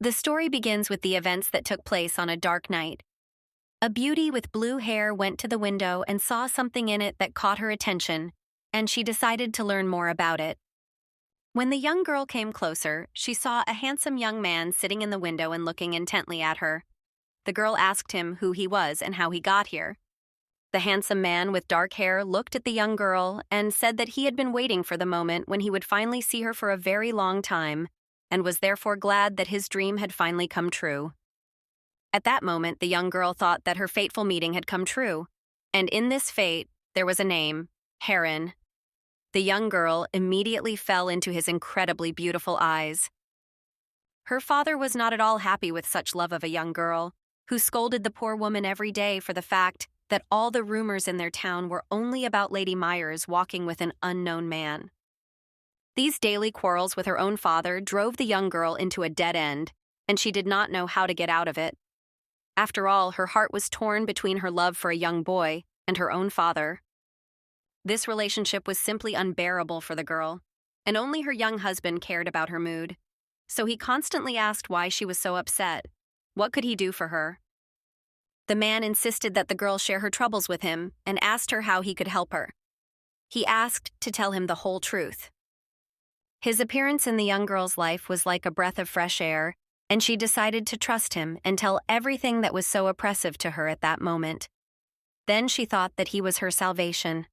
The story begins with the events that took place on a dark night. A beauty with blue hair went to the window and saw something in it that caught her attention, and she decided to learn more about it. When the young girl came closer, she saw a handsome young man sitting in the window and looking intently at her. The girl asked him who he was and how he got here. The handsome man with dark hair looked at the young girl and said that he had been waiting for the moment when he would finally see her for a very long time, and was therefore glad that his dream had finally come true. At that moment, the young girl thought that her fateful meeting had come true, and in this fate, there was a name, Heron. The young girl immediately fell into his incredibly beautiful eyes. Her father was not at all happy with such love of a young girl, who scolded the poor woman every day for the fact that all the rumors in their town were only about Lady Myers walking with an unknown man. These daily quarrels with her own father drove the young girl into a dead end, and she did not know how to get out of it. After all, her heart was torn between her love for a young boy and her own father. This relationship was simply unbearable for the girl, and only her young husband cared about her mood. So he constantly asked why she was so upset. What could he do for her? The man insisted that the girl share her troubles with him and asked her how he could help her. He asked to tell him the whole truth. His appearance in the young girl's life was like a breath of fresh air, and she decided to trust him and tell everything that was so oppressive to her at that moment. Then she thought that he was her salvation.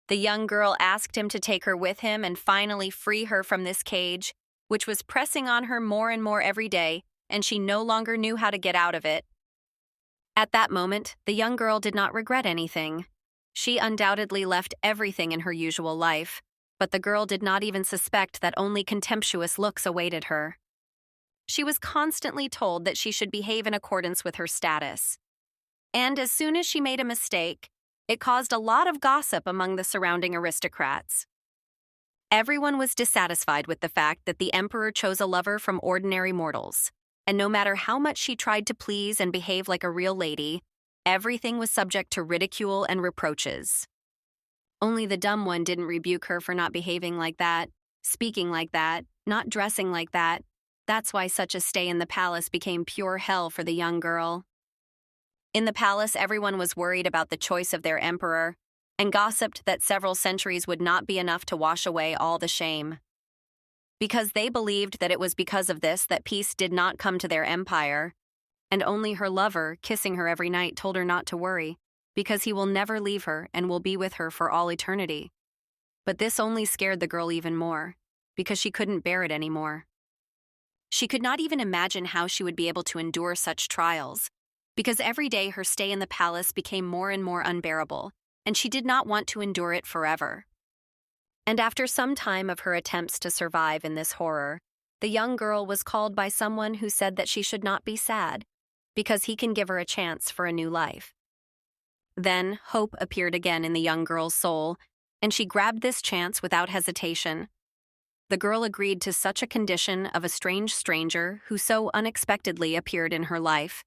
The young girl asked him to take her with him and finally free her from this cage, which was pressing on her more and more every day, and she no longer knew how to get out of it. At that moment, the young girl did not regret anything. She undoubtedly left everything in her usual life, but the girl did not even suspect that only contemptuous looks awaited her. She was constantly told that she should behave in accordance with her status. And as soon as she made a mistake, it caused a lot of gossip among the surrounding aristocrats. Everyone was dissatisfied with the fact that the emperor chose a lover from ordinary mortals, and no matter how much she tried to please and behave like a real lady, everything was subject to ridicule and reproaches. Only the dumb one didn't rebuke her for not behaving like that, speaking like that, not dressing like that. That's why such a stay in the palace became pure hell for the young girl. In the palace, everyone was worried about the choice of their emperor, and gossiped that several centuries would not be enough to wash away all the shame. Because they believed that it was because of this that peace did not come to their empire, and only her lover, kissing her every night, told her not to worry, because he will never leave her and will be with her for all eternity. But this only scared the girl even more, because she couldn't bear it anymore. She could not even imagine how she would be able to endure such trials, because every day her stay in the palace became more and more unbearable, and she did not want to endure it forever. And after some time of her attempts to survive in this horror, the young girl was called by someone who said that she should not be sad, because he can give her a chance for a new life. Then hope appeared again in the young girl's soul, and she grabbed this chance without hesitation. The girl agreed to such a condition of a strange stranger who so unexpectedly appeared in her life.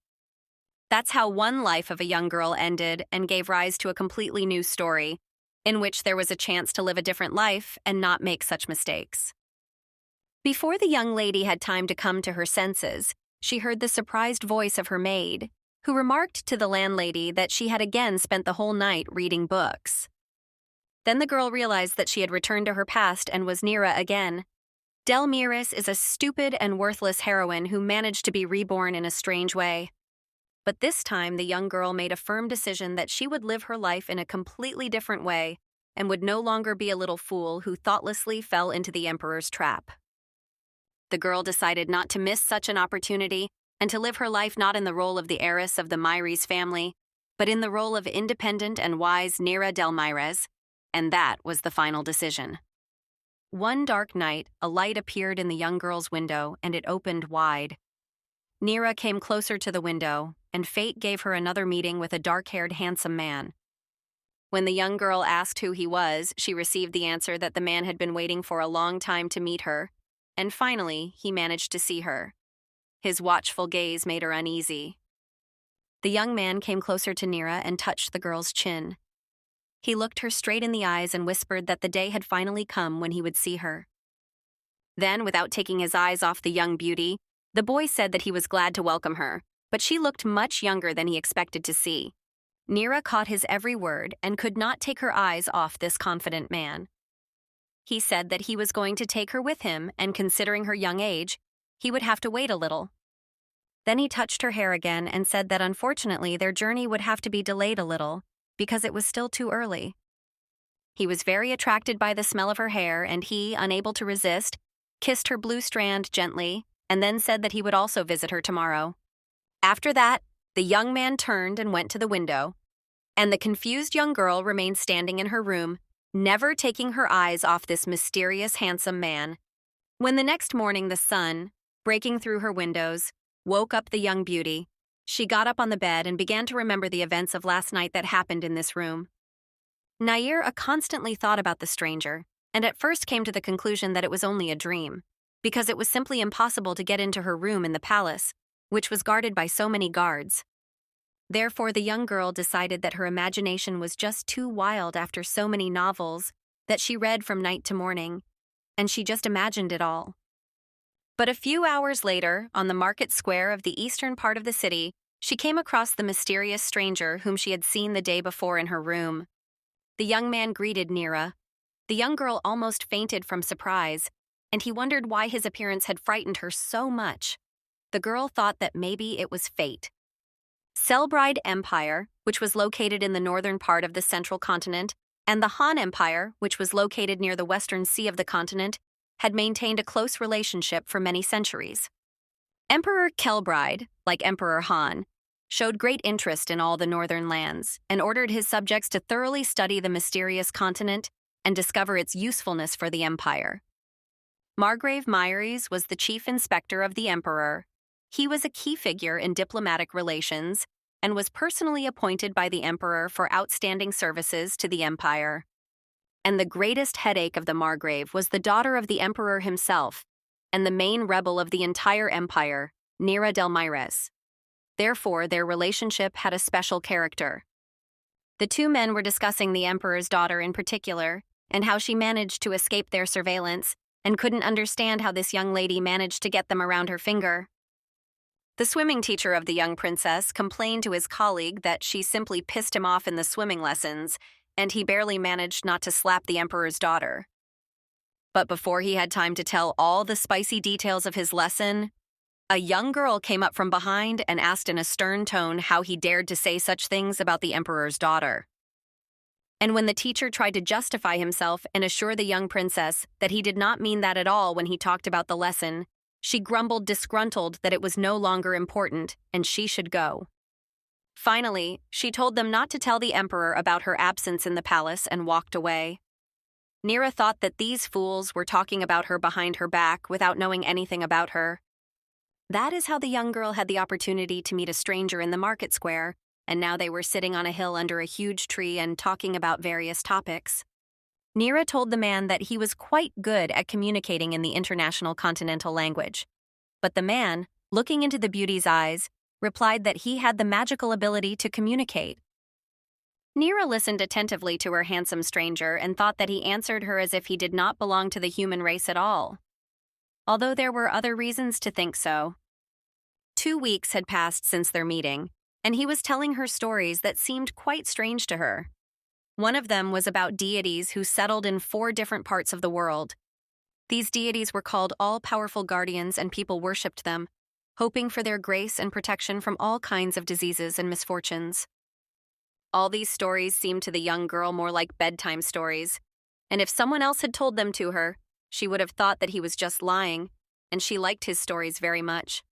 That's how one life of a young girl ended and gave rise to a completely new story, in which there was a chance to live a different life and not make such mistakes. Before the young lady had time to come to her senses, she heard the surprised voice of her maid, who remarked to the landlady that she had again spent the whole night reading books. Then the girl realized that she had returned to her past and was Neyra again. Delmiris is a stupid and worthless heroine who managed to be reborn in a strange way. But this time, the young girl made a firm decision that she would live her life in a completely different way and would no longer be a little fool who thoughtlessly fell into the emperor's trap. The girl decided not to miss such an opportunity and to live her life not in the role of the heiress of the Myres family, but in the role of independent and wise Neyra Delmires, and that was the final decision. One dark night, a light appeared in the young girl's window and it opened wide. Neyra came closer to the window, and fate gave her another meeting with a dark-haired, handsome man. When the young girl asked who he was, she received the answer that the man had been waiting for a long time to meet her, and finally, he managed to see her. His watchful gaze made her uneasy. The young man came closer to Neyra and touched the girl's chin. He looked her straight in the eyes and whispered that the day had finally come when he would see her. Then, without taking his eyes off the young beauty, The boy said that he was glad to welcome her, but she looked much younger than he expected to see. Neyra caught his every word and could not take her eyes off this confident man. He said that he was going to take her with him, and considering her young age, he would have to wait a little. Then he touched her hair again and said that unfortunately their journey would have to be delayed a little, because it was still too early. He was very attracted by the smell of her hair, and he, unable to resist, kissed her blue strand gently, and then said that he would also visit her tomorrow. After that, the young man turned and went to the window, and the confused young girl remained standing in her room, never taking her eyes off this mysterious, handsome man. When the next morning the sun, breaking through her windows, woke up the young beauty, she got up on the bed and began to remember the events of last night that happened in this room. Neyra constantly thought about the stranger, and at first came to the conclusion that it was only a dream, because it was simply impossible to get into her room in the palace, which was guarded by so many guards. Therefore, the young girl decided that her imagination was just too wild after so many novels that she read from night to morning, and she just imagined it all. But a few hours later, on the market square of the eastern part of the city, she came across the mysterious stranger whom she had seen the day before in her room. The young man greeted Neyra. The young girl almost fainted from surprise, and he wondered why his appearance had frightened her so much. The girl thought that maybe it was fate. Selbride Empire, which was located in the northern part of the central continent, and the Han Empire, which was located near the western sea of the continent, had maintained a close relationship for many centuries. Emperor Kelbride, like Emperor Han, showed great interest in all the northern lands and ordered his subjects to thoroughly study the mysterious continent and discover its usefulness for the empire. Margrave Myres was the chief inspector of the emperor. He was a key figure in diplomatic relations and was personally appointed by the emperor for outstanding services to the empire. And the greatest headache of the Margrave was the daughter of the emperor himself and the main rebel of the entire empire, Neyra del Myres. Therefore, their relationship had a special character. The two men were discussing the emperor's daughter in particular, and how she managed to escape their surveillance, and couldn't understand how this young lady managed to get them around her finger. The swimming teacher of the young princess complained to his colleague that she simply pissed him off in the swimming lessons, and he barely managed not to slap the emperor's daughter. But before he had time to tell all the spicy details of his lesson, a young girl came up from behind and asked in a stern tone how he dared to say such things about the emperor's daughter. And when the teacher tried to justify himself and assure the young princess that he did not mean that at all when he talked about the lesson, she grumbled disgruntled that it was no longer important and she should go. Finally, she told them not to tell the emperor about her absence in the palace and walked away. Neyra thought that these fools were talking about her behind her back without knowing anything about her. That is how the young girl had the opportunity to meet a stranger in the market square, and now they were sitting on a hill under a huge tree and talking about various topics. Neyra told the man that he was quite good at communicating in the international continental language. But the man, looking into the beauty's eyes, replied that he had the magical ability to communicate. Neyra listened attentively to her handsome stranger and thought that he answered her as if he did not belong to the human race at all, although there were other reasons to think so. 2 weeks had passed since their meeting, and he was telling her stories that seemed quite strange to her. One of them was about deities who settled in 4 different parts of the world. These deities were called all-powerful guardians, and people worshipped them, hoping for their grace and protection from all kinds of diseases and misfortunes. All these stories seemed to the young girl more like bedtime stories, and if someone else had told them to her, she would have thought that he was just lying, and she liked his stories very much.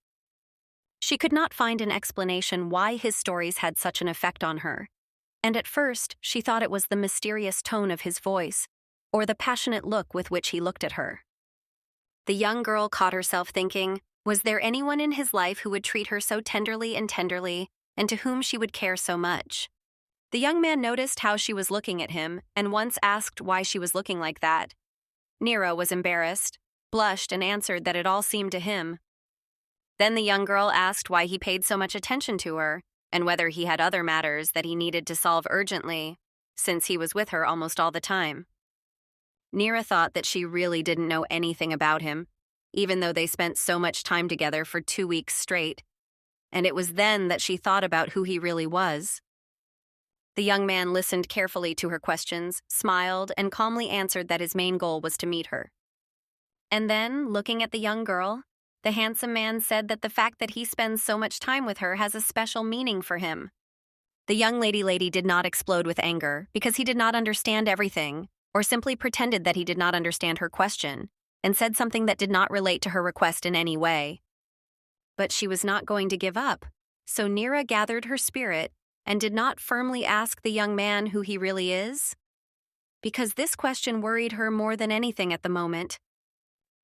She could not find an explanation why his stories had such an effect on her, and at first she thought it was the mysterious tone of his voice, or the passionate look with which he looked at her. The young girl caught herself thinking, was there anyone in his life who would treat her so tenderly, and to whom she would care so much? The young man noticed how she was looking at him, and once asked why she was looking like that. Neyra was embarrassed, blushed, and answered that it all seemed to him. Then the young girl asked why he paid so much attention to her, and whether he had other matters that he needed to solve urgently, since he was with her almost all the time. Neyra thought that she really didn't know anything about him, even though they spent so much time together for 2 weeks straight. And it was then that she thought about who he really was. The young man listened carefully to her questions, smiled, and calmly answered that his main goal was to meet her. And then, looking at the young girl, the handsome man said that the fact that he spends so much time with her has a special meaning for him. The young lady did not explode with anger because he did not understand everything, or simply pretended that he did not understand her question, and said something that did not relate to her request in any way. But she was not going to give up, so Neyra gathered her spirit and did not firmly ask the young man who he really is, because this question worried her more than anything at the moment.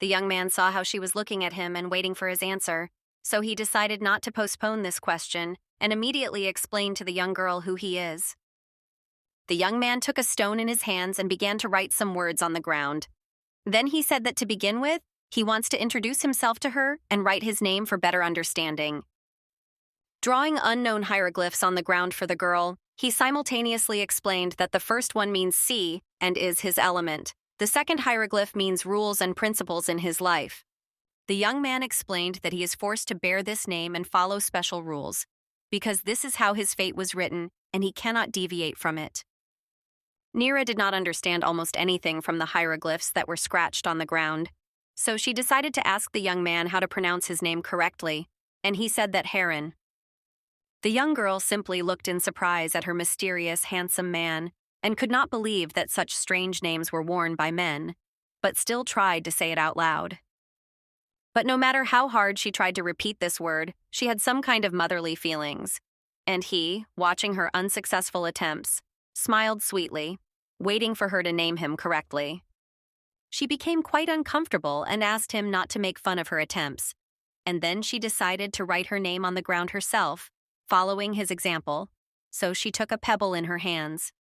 The young man saw how she was looking at him and waiting for his answer, so he decided not to postpone this question and immediately explained to the young girl who he is. The young man took a stone in his hands and began to write some words on the ground. Then he said that to begin with, he wants to introduce himself to her and write his name for better understanding. Drawing unknown hieroglyphs on the ground for the girl, he simultaneously explained that the first one means sea and is his element. The second hieroglyph means rules and principles in his life. The young man explained that he is forced to bear this name and follow special rules, because this is how his fate was written and he cannot deviate from it. Neyra did not understand almost anything from the hieroglyphs that were scratched on the ground, so she decided to ask the young man how to pronounce his name correctly, and he said that heron. The young girl simply looked in surprise at her mysterious, handsome man and could not believe that such strange names were worn by men, but still tried to say it out loud. But no matter how hard she tried to repeat this word, she had some kind of motherly feelings, and he, watching her unsuccessful attempts, smiled sweetly, waiting for her to name him correctly. She became quite uncomfortable and asked him not to make fun of her attempts, and then she decided to write her name on the ground herself, following his example, so she took a pebble in her hands.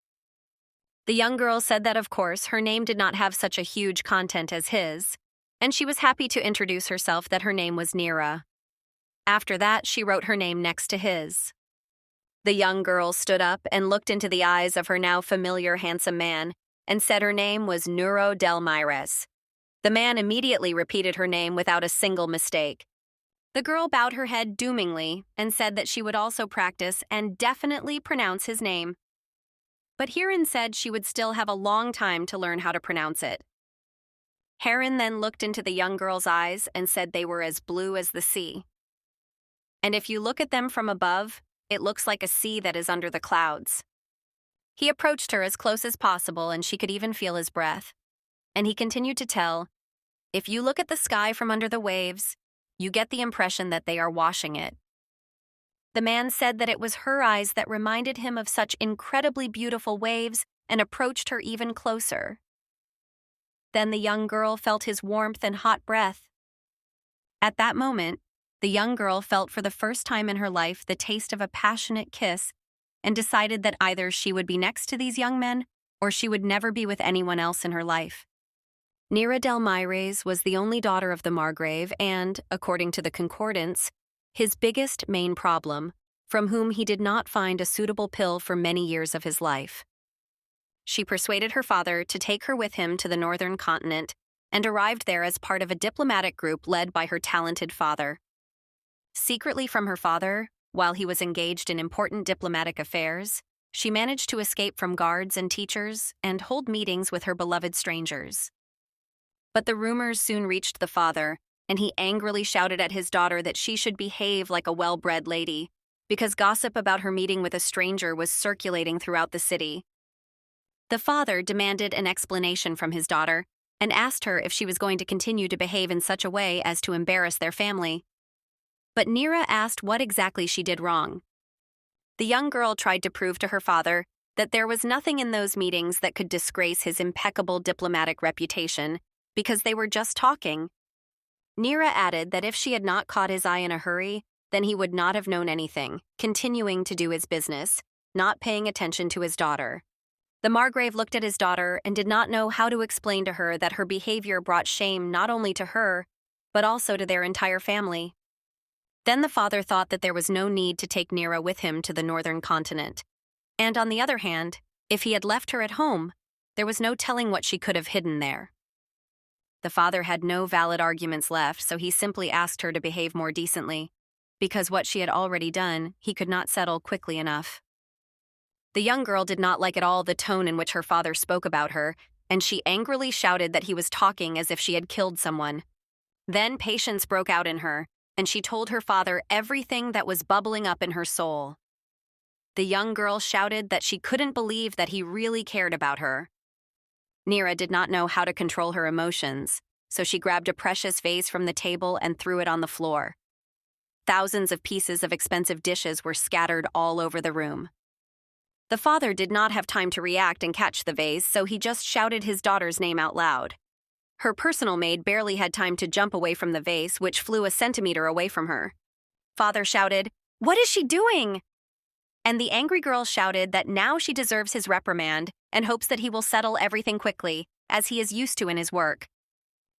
The young girl said that, of course, her name did not have such a huge content as his, and she was happy to introduce herself that her name was Neyra. After that, she wrote her name next to his. The young girl stood up and looked into the eyes of her now familiar handsome man and said her name was Nuro del Mires. The man immediately repeated her name without a single mistake. The girl bowed her head doomingly and said that she would also practice and definitely pronounce his name. But Heron said she would still have a long time to learn how to pronounce it. Heron then looked into the young girl's eyes and said they were as blue as the sea. And if you look at them from above, it looks like a sea that is under the clouds. He approached her as close as possible and she could even feel his breath. And he continued to tell, if you look at the sky from under the waves, you get the impression that they are washing it. The man said that it was her eyes that reminded him of such incredibly beautiful waves and approached her even closer. Then the young girl felt his warmth and hot breath. At that moment, the young girl felt for the first time in her life the taste of a passionate kiss and decided that either she would be next to these young men or she would never be with anyone else in her life. Neyra del Mires was the only daughter of the Margrave and, according to the concordance, his biggest main problem, from whom he did not find a suitable pill for many years of his life. She persuaded her father to take her with him to the northern continent and arrived there as part of a diplomatic group led by her talented father. Secretly from her father, while he was engaged in important diplomatic affairs, she managed to escape from guards and teachers and hold meetings with her beloved strangers. But the rumors soon reached the father, and he angrily shouted at his daughter that she should behave like a well-bred lady, because gossip about her meeting with a stranger was circulating throughout the city. The father demanded an explanation from his daughter and asked her if she was going to continue to behave in such a way as to embarrass their family. But Neyra asked what exactly she did wrong. The young girl tried to prove to her father that there was nothing in those meetings that could disgrace his impeccable diplomatic reputation, because they were just talking. Neyra added that if she had not caught his eye in a hurry, then he would not have known anything, continuing to do his business, not paying attention to his daughter. The Margrave looked at his daughter and did not know how to explain to her that her behavior brought shame not only to her, but also to their entire family. Then the father thought that there was no need to take Neyra with him to the northern continent. And on the other hand, if he had left her at home, there was no telling what she could have hidden there. The father had no valid arguments left, so he simply asked her to behave more decently, because what she had already done, he could not settle quickly enough. The young girl did not like at all the tone in which her father spoke about her, and she angrily shouted that he was talking as if she had killed someone. Then patience broke out in her, and she told her father everything that was bubbling up in her soul. The young girl shouted that she couldn't believe that he really cared about her. Neyra did not know how to control her emotions, so she grabbed a precious vase from the table and threw it on the floor. Thousands of pieces of expensive dishes were scattered all over the room. The father did not have time to react and catch the vase, so he just shouted his daughter's name out loud. Her personal maid barely had time to jump away from the vase, which flew a centimeter away from her. Father shouted, "What is she doing?" And the angry girl shouted that now she deserves his reprimand and hopes that he will settle everything quickly, as he is used to in his work.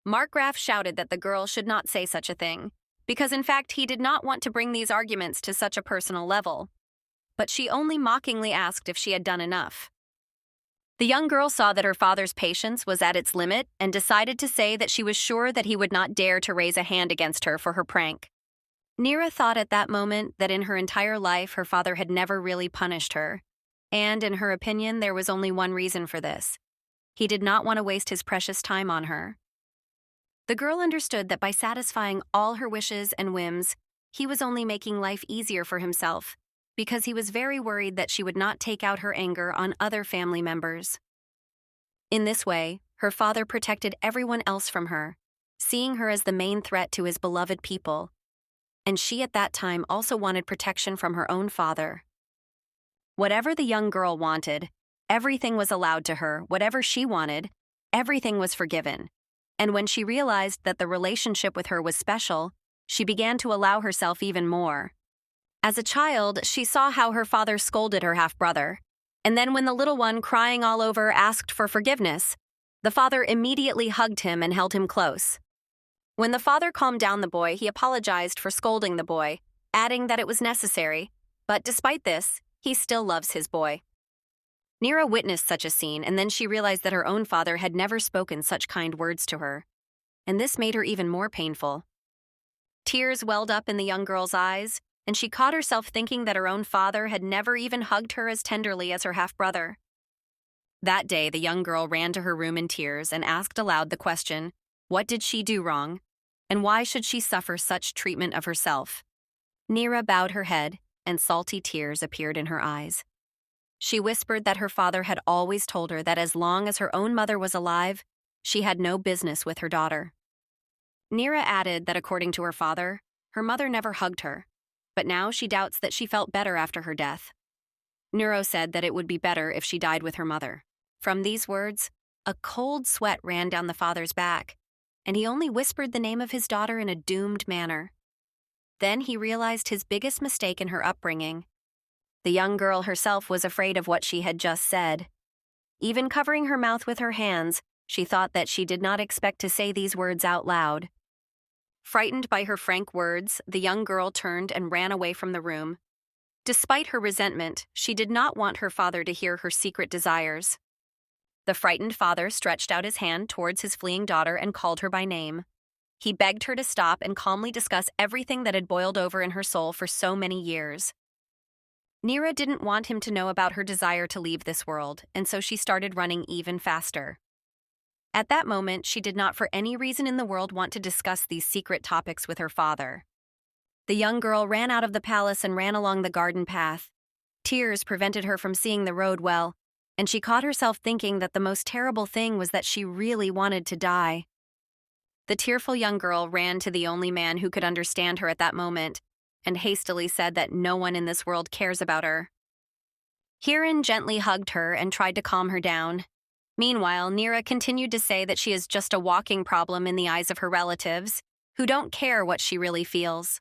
Markgraf shouted that the girl should not say such a thing, because in fact he did not want to bring these arguments to such a personal level. But she only mockingly asked if she had done enough. The young girl saw that her father's patience was at its limit and decided to say that she was sure that he would not dare to raise a hand against her for her prank. Neyra thought at that moment that in her entire life her father had never really punished her, and in her opinion there was only one reason for this. He did not want to waste his precious time on her. The girl understood that by satisfying all her wishes and whims, he was only making life easier for himself, because he was very worried that she would not take out her anger on other family members. In this way, her father protected everyone else from her, seeing her as the main threat to his beloved people. And she at that time also wanted protection from her own father. Whatever the young girl wanted, everything was allowed to her. Whatever she wanted, everything was forgiven. And when she realized that the relationship with her was special, she began to allow herself even more. As a child, she saw how her father scolded her half-brother. And then when the little one, crying all over, asked for forgiveness, the father immediately hugged him and held him close. When the father calmed down the boy, he apologized for scolding the boy, adding that it was necessary, but despite this, he still loves his boy. Neyra witnessed such a scene, and then she realized that her own father had never spoken such kind words to her, and this made her even more painful. Tears welled up in the young girl's eyes, and she caught herself thinking that her own father had never even hugged her as tenderly as her half-brother. That day, the young girl ran to her room in tears and asked aloud the question, what did she do wrong? And why should she suffer such treatment of herself? Neyra bowed her head, and salty tears appeared in her eyes. She whispered that her father had always told her that as long as her own mother was alive, she had no business with her daughter. Neyra added that according to her father, her mother never hugged her, but now she doubts that she felt better after her death. Neyra said that it would be better if she died with her mother. From these words, a cold sweat ran down the father's back, and he only whispered the name of his daughter in a doomed manner. Then he realized his biggest mistake in her upbringing. The young girl herself was afraid of what she had just said. Even covering her mouth with her hands, she thought that she did not expect to say these words out loud. Frightened by her frank words, the young girl turned and ran away from the room. Despite her resentment, she did not want her father to hear her secret desires. The frightened father stretched out his hand towards his fleeing daughter and called her by name. He begged her to stop and calmly discuss everything that had boiled over in her soul for so many years. Neyra didn't want him to know about her desire to leave this world, and so she started running even faster. At that moment, she did not for any reason in the world want to discuss these secret topics with her father. The young girl ran out of the palace and ran along the garden path. Tears prevented her from seeing the road well, and she caught herself thinking that the most terrible thing was that she really wanted to die. The tearful young girl ran to the only man who could understand her at that moment, and hastily said that no one in this world cares about her. Hirin gently hugged her and tried to calm her down. Meanwhile, Neyra continued to say that she is just a walking problem in the eyes of her relatives, who don't care what she really feels.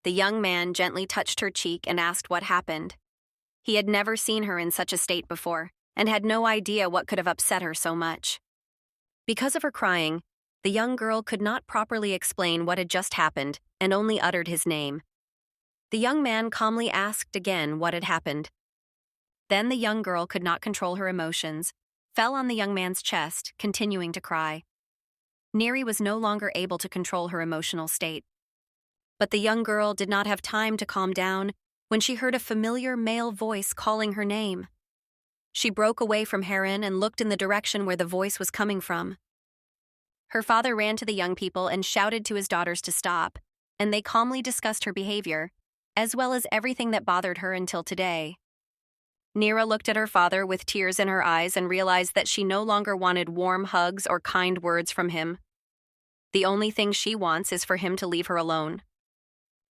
The young man gently touched her cheek and asked what happened. He had never seen her in such a state before, and had no idea what could have upset her so much. Because of her crying, the young girl could not properly explain what had just happened and only uttered his name. The young man calmly asked again what had happened. Then the young girl could not control her emotions, fell on the young man's chest, continuing to cry. Neri was no longer able to control her emotional state. But the young girl did not have time to calm down when she heard a familiar male voice calling her name. She broke away from Heron and looked in the direction where the voice was coming from. Her father ran to the young people and shouted to his daughters to stop, and they calmly discussed her behavior, as well as everything that bothered her until today. Neyra looked at her father with tears in her eyes and realized that she no longer wanted warm hugs or kind words from him. The only thing she wants is for him to leave her alone.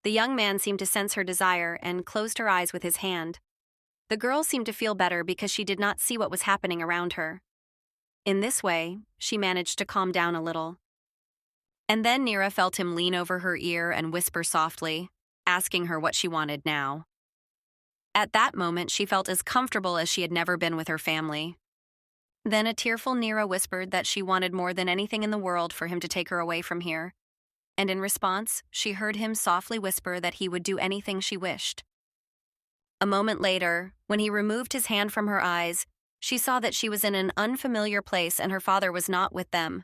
The young man seemed to sense her desire and closed her eyes with his hand. The girl seemed to feel better because she did not see what was happening around her. In this way, she managed to calm down a little. And then Neyra felt him lean over her ear and whisper softly, asking her what she wanted now. At that moment, she felt as comfortable as she had never been with her family. Then a tearful Neyra whispered that she wanted more than anything in the world for him to take her away from here. And in response, she heard him softly whisper that he would do anything she wished. A moment later, when he removed his hand from her eyes, she saw that she was in an unfamiliar place and her father was not with them.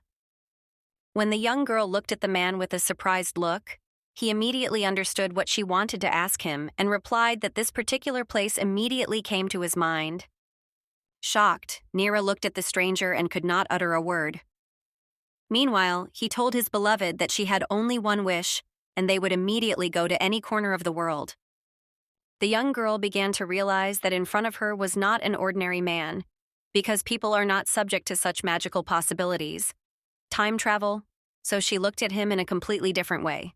When the young girl looked at the man with a surprised look, he immediately understood what she wanted to ask him and replied that this particular place immediately came to his mind. Shocked, Neyra looked at the stranger and could not utter a word. Meanwhile, he told his beloved that she had only one wish, and they would immediately go to any corner of the world. The young girl began to realize that in front of her was not an ordinary man, because people are not subject to such magical possibilities. Time travel, so she looked at him in a completely different way.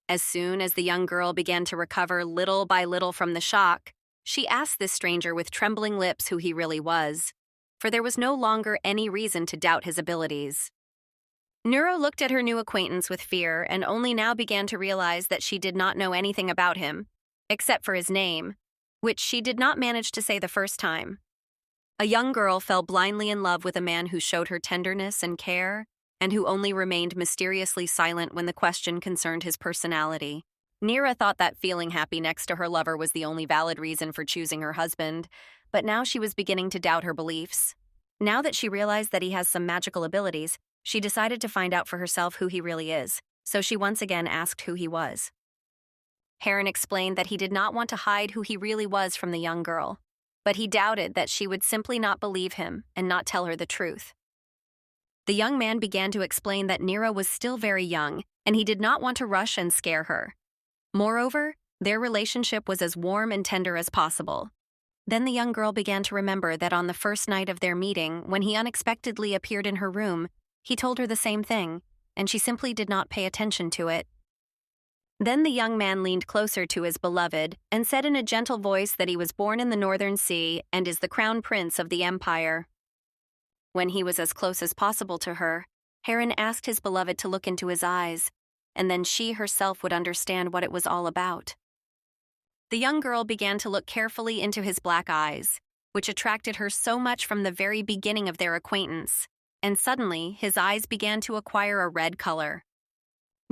As soon as the young girl began to recover little by little from the shock, she asked this stranger with trembling lips who he really was, for there was no longer any reason to doubt his abilities. Neyra looked at her new acquaintance with fear and only now began to realize that she did not know anything about him, except for his name, which she did not manage to say the first time. A young girl fell blindly in love with a man who showed her tenderness and care, and who only remained mysteriously silent when the question concerned his personality. Neyra thought that feeling happy next to her lover was the only valid reason for choosing her husband, but now she was beginning to doubt her beliefs. Now that she realized that he has some magical abilities, she decided to find out for herself who he really is, so she once again asked who he was. Heron explained that he did not want to hide who he really was from the young girl, but he doubted that she would simply not believe him and not tell her the truth. The young man began to explain that Neyra was still very young, and he did not want to rush and scare her. Moreover, their relationship was as warm and tender as possible. Then the young girl began to remember that on the first night of their meeting, when he unexpectedly appeared in her room, he told her the same thing, and she simply did not pay attention to it. Then the young man leaned closer to his beloved and said in a gentle voice that he was born in the Northern Sea and is the crown prince of the empire. When he was as close as possible to her, Heron asked his beloved to look into his eyes, and then she herself would understand what it was all about. The young girl began to look carefully into his black eyes, which attracted her so much from the very beginning of their acquaintance, and suddenly his eyes began to acquire a red color.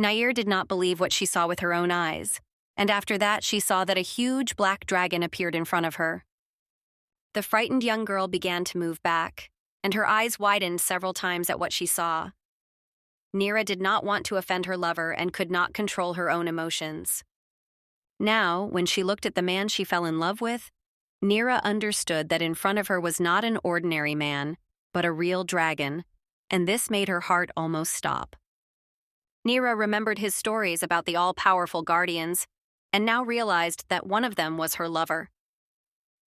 Neyra did not believe what she saw with her own eyes, and after that she saw that a huge black dragon appeared in front of her. The frightened young girl began to move back, and her eyes widened several times at what she saw. Neyra did not want to offend her lover and could not control her own emotions. Now, when she looked at the man she fell in love with, Neyra understood that in front of her was not an ordinary man, but a real dragon, and this made her heart almost stop. Neyra remembered his stories about the all-powerful guardians, and now realized that one of them was her lover.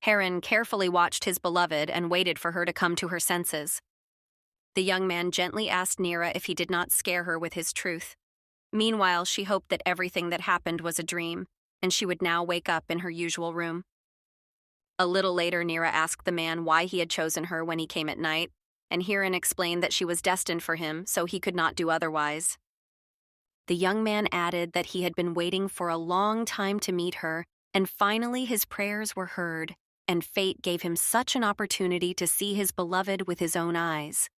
Heron carefully watched his beloved and waited for her to come to her senses. The young man gently asked Neyra if he did not scare her with his truth. Meanwhile, she hoped that everything that happened was a dream, and she would now wake up in her usual room. A little later, Neyra asked the man why he had chosen her when he came at night, and Heron explained that she was destined for him, so he could not do otherwise. The young man added that he had been waiting for a long time to meet her, and finally his prayers were heard, and fate gave him such an opportunity to see his beloved with his own eyes.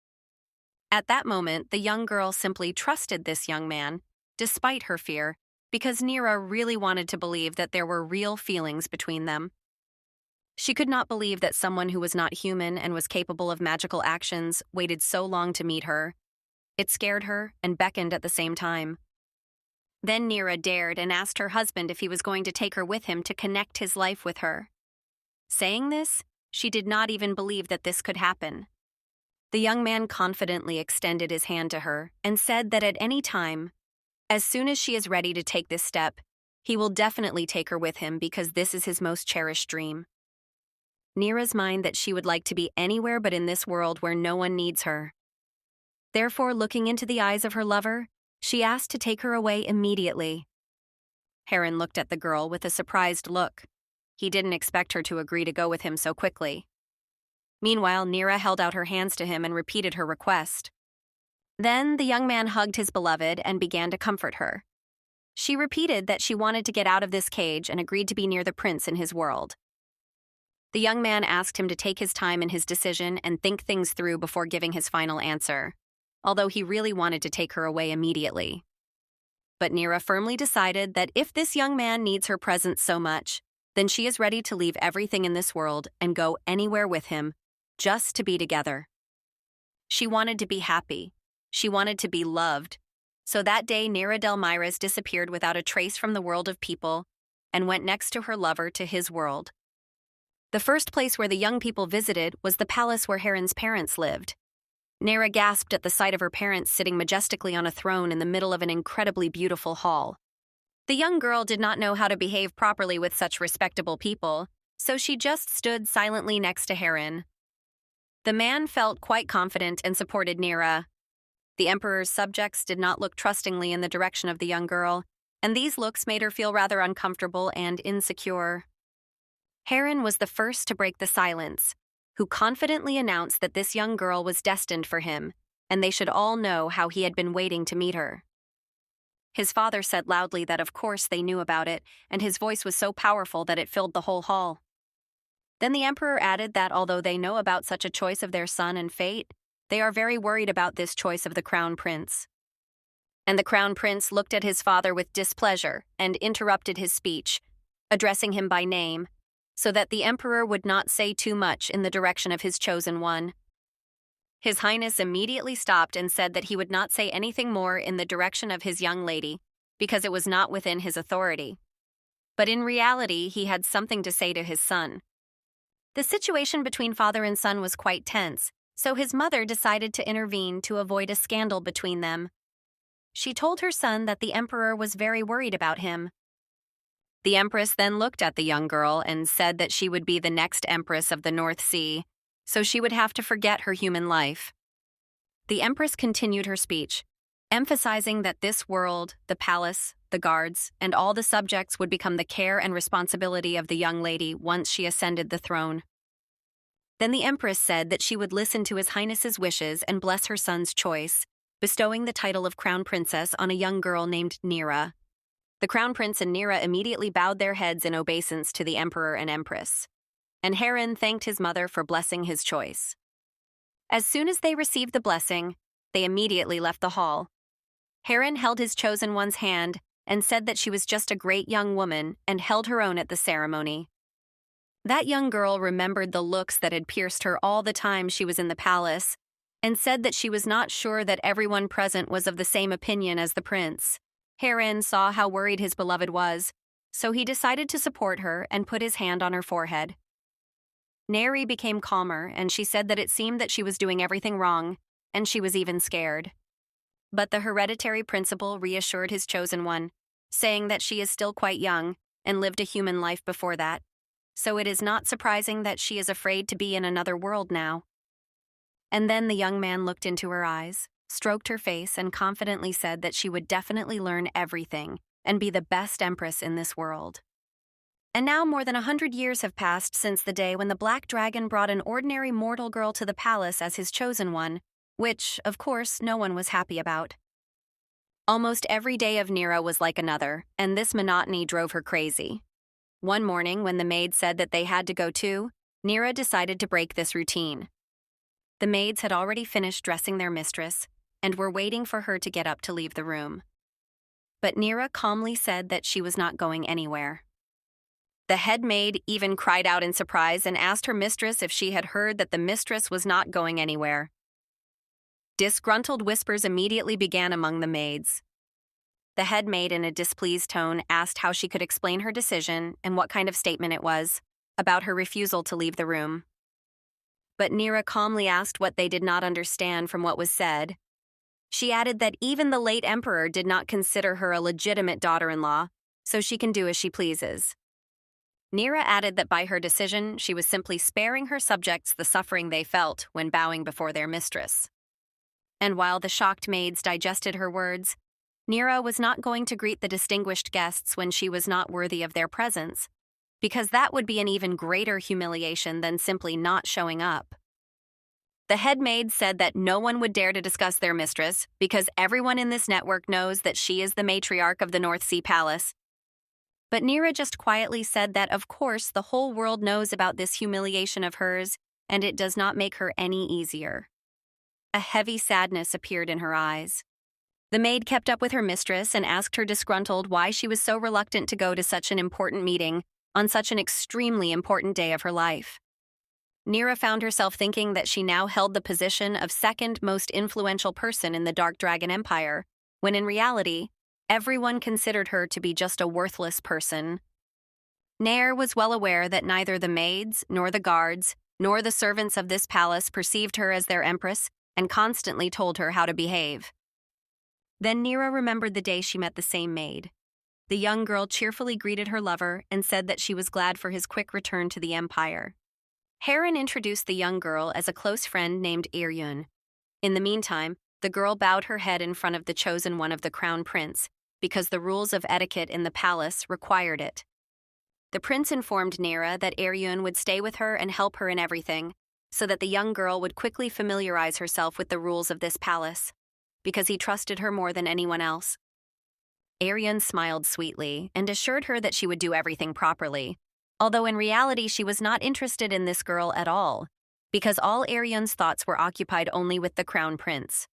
At that moment, the young girl simply trusted this young man, despite her fear, because Neyra really wanted to believe that there were real feelings between them. She could not believe that someone who was not human and was capable of magical actions waited so long to meet her, It scared her and beckoned at the same time. Then Neyra dared and asked her husband if he was going to take her with him to connect his life with her. Saying this, she did not even believe that this could happen. The young man confidently extended his hand to her and said that at any time, as soon as she is ready to take this step, he will definitely take her with him because this is his most cherished dream. Neyra's mind that she would like to be anywhere but in this world where no one needs her. Therefore, looking into the eyes of her lover, she asked to take her away immediately. Heron looked at the girl with a surprised look. He didn't expect her to agree to go with him so quickly. Meanwhile, Neyra held out her hands to him and repeated her request. Then the young man hugged his beloved and began to comfort her. She repeated that she wanted to get out of this cage and agreed to be near the prince in his world. The young man asked him to take his time in his decision and think things through before giving his final answer, although he really wanted to take her away immediately. But Neyra firmly decided that if this young man needs her presence so much, then she is ready to leave everything in this world and go anywhere with him, just to be together. She wanted to be happy. She wanted to be loved. So that day, Neyra del Myras disappeared without a trace from the world of people and went next to her lover to his world. The first place where the young people visited was the palace where Heron's parents lived. Neyra gasped at the sight of her parents sitting majestically on a throne in the middle of an incredibly beautiful hall. The young girl did not know how to behave properly with such respectable people, so she just stood silently next to Heron. The man felt quite confident and supported Neyra. The emperor's subjects did not look trustingly in the direction of the young girl, and these looks made her feel rather uncomfortable and insecure. Heron was the first to break the silence, who confidently announced that this young girl was destined for him, and they should all know how he had been waiting to meet her. His father said loudly that of course they knew about it, and his voice was so powerful that it filled the whole hall. Then the emperor added that although they know about such a choice of their son and fate, they are very worried about this choice of the crown prince. And the crown prince looked at his father with displeasure and interrupted his speech, addressing him by name, so that the emperor would not say too much in the direction of his chosen one. His Highness immediately stopped and said that he would not say anything more in the direction of his young lady, because it was not within his authority. But in reality, he had something to say to his son. The situation between father and son was quite tense, so his mother decided to intervene to avoid a scandal between them. She told her son that the emperor was very worried about him. The empress then looked at the young girl and said that she would be the next empress of the North Sea, so she would have to forget her human life. The empress continued her speech, emphasizing that this world, the palace, the guards, and all the subjects would become the care and responsibility of the young lady once she ascended the throne. Then the empress said that she would listen to His Highness's wishes and bless her son's choice, bestowing the title of crown princess on a young girl named Neyra. The crown prince and Neyra immediately bowed their heads in obeisance to the emperor and empress, and Heron thanked his mother for blessing his choice. As soon as they received the blessing, they immediately left the hall. Heron held his chosen one's hand and said that she was just a great young woman and held her own at the ceremony. That young girl remembered the looks that had pierced her all the time she was in the palace and said that she was not sure that everyone present was of the same opinion as the prince. Heron saw how worried his beloved was, so he decided to support her and put his hand on her forehead. Neyra became calmer, and she said that it seemed that she was doing everything wrong, and she was even scared. But the hereditary principal reassured his chosen one, saying that she is still quite young and lived a human life before that, so it is not surprising that she is afraid to be in another world now. And then the young man looked into her eyes, stroked her face, and confidently said that she would definitely learn everything and be the best empress in this world. And now more than 100 years have passed since the day when the Black Dragon brought an ordinary mortal girl to the palace as his chosen one, which, of course, no one was happy about. Almost every day of Neyra was like another, and this monotony drove her crazy. One morning, when the maids said that they had to go too, Neyra decided to break this routine. The maids had already finished dressing their mistress and were waiting for her to get up to leave the room. But Neyra calmly said that she was not going anywhere. The head maid even cried out in surprise and asked her mistress if she had heard that the mistress was not going anywhere. Disgruntled whispers immediately began among the maids. The head maid, in a displeased tone, asked how she could explain her decision and what kind of statement it was about her refusal to leave the room. But Neyra calmly asked what they did not understand from what was said. She added that even the late emperor did not consider her a legitimate daughter-in-law, so she can do as she pleases. Neyra added that by her decision, she was simply sparing her subjects the suffering they felt when bowing before their mistress. And while the shocked maids digested her words, Neyra was not going to greet the distinguished guests when she was not worthy of their presence, because that would be an even greater humiliation than simply not showing up. The head maid said that no one would dare to discuss their mistress because everyone in this network knows that she is the matriarch of the North Sea Palace. But Neyra just quietly said that, of course, the whole world knows about this humiliation of hers, and it does not make her any easier. A heavy sadness appeared in her eyes. The maid kept up with her mistress and asked her disgruntled why she was so reluctant to go to such an important meeting on such an extremely important day of her life. Neyra found herself thinking that she now held the position of second most influential person in the Dark Dragon Empire, when in reality, everyone considered her to be just a worthless person. Neyra was well aware that neither the maids, nor the guards, nor the servants of this palace perceived her as their empress and constantly told her how to behave. Then Neyra remembered the day she met the same maid. The young girl cheerfully greeted her lover and said that she was glad for his quick return to the empire. Heron introduced the young girl as a close friend named Eryun. In the meantime, the girl bowed her head in front of the chosen one of the crown prince, because the rules of etiquette in the palace required it. The prince informed Neyra that Eryun would stay with her and help her in everything, so that the young girl would quickly familiarize herself with the rules of this palace, because he trusted her more than anyone else. Eryun smiled sweetly and assured her that she would do everything properly, although in reality she was not interested in this girl at all, because all Eryun's thoughts were occupied only with the crown prince.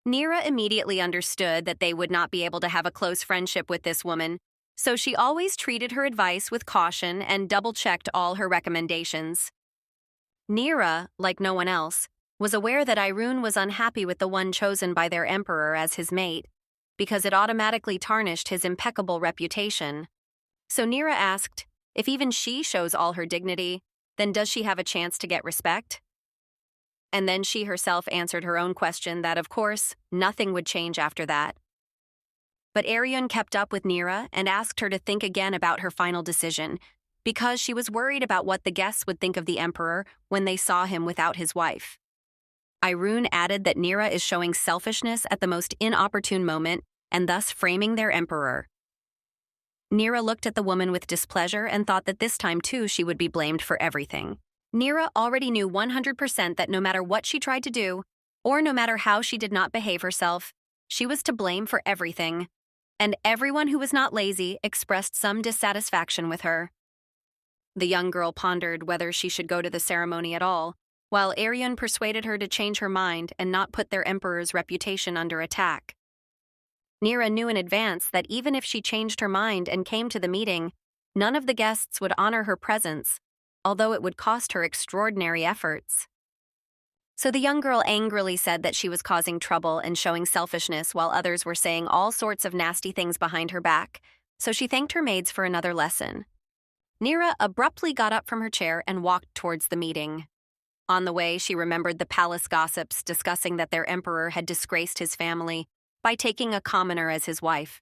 Neyra immediately understood that they would not be able to have a close friendship with this woman, so she always treated her advice with caution and double-checked all her recommendations. Neyra, like no one else, was aware that Irune was unhappy with the one chosen by their emperor as his mate, because it automatically tarnished his impeccable reputation. So Neyra asked, if even she shows all her dignity, then does she have a chance to get respect? And then she herself answered her own question that, of course, nothing would change after that. But Eryun kept up with Neyra and asked her to think again about her final decision, because she was worried about what the guests would think of the emperor when they saw him without his wife. Irune added that Neyra is showing selfishness at the most inopportune moment and thus framing their emperor. Neyra looked at the woman with displeasure and thought that this time too she would be blamed for everything. Neyra already knew 100% that no matter what she tried to do, or no matter how she did not behave herself, she was to blame for everything, and everyone who was not lazy expressed some dissatisfaction with her. The young girl pondered whether she should go to the ceremony at all, while Eryun persuaded her to change her mind and not put their emperor's reputation under attack. Neyra knew in advance that even if she changed her mind and came to the meeting, none of the guests would honor her presence, although it would cost her extraordinary efforts. So the young girl angrily said that she was causing trouble and showing selfishness while others were saying all sorts of nasty things behind her back, so she thanked her maids for another lesson. Neyra abruptly got up from her chair and walked towards the meeting. On the way, she remembered the palace gossips discussing that their emperor had disgraced his family by taking a commoner as his wife.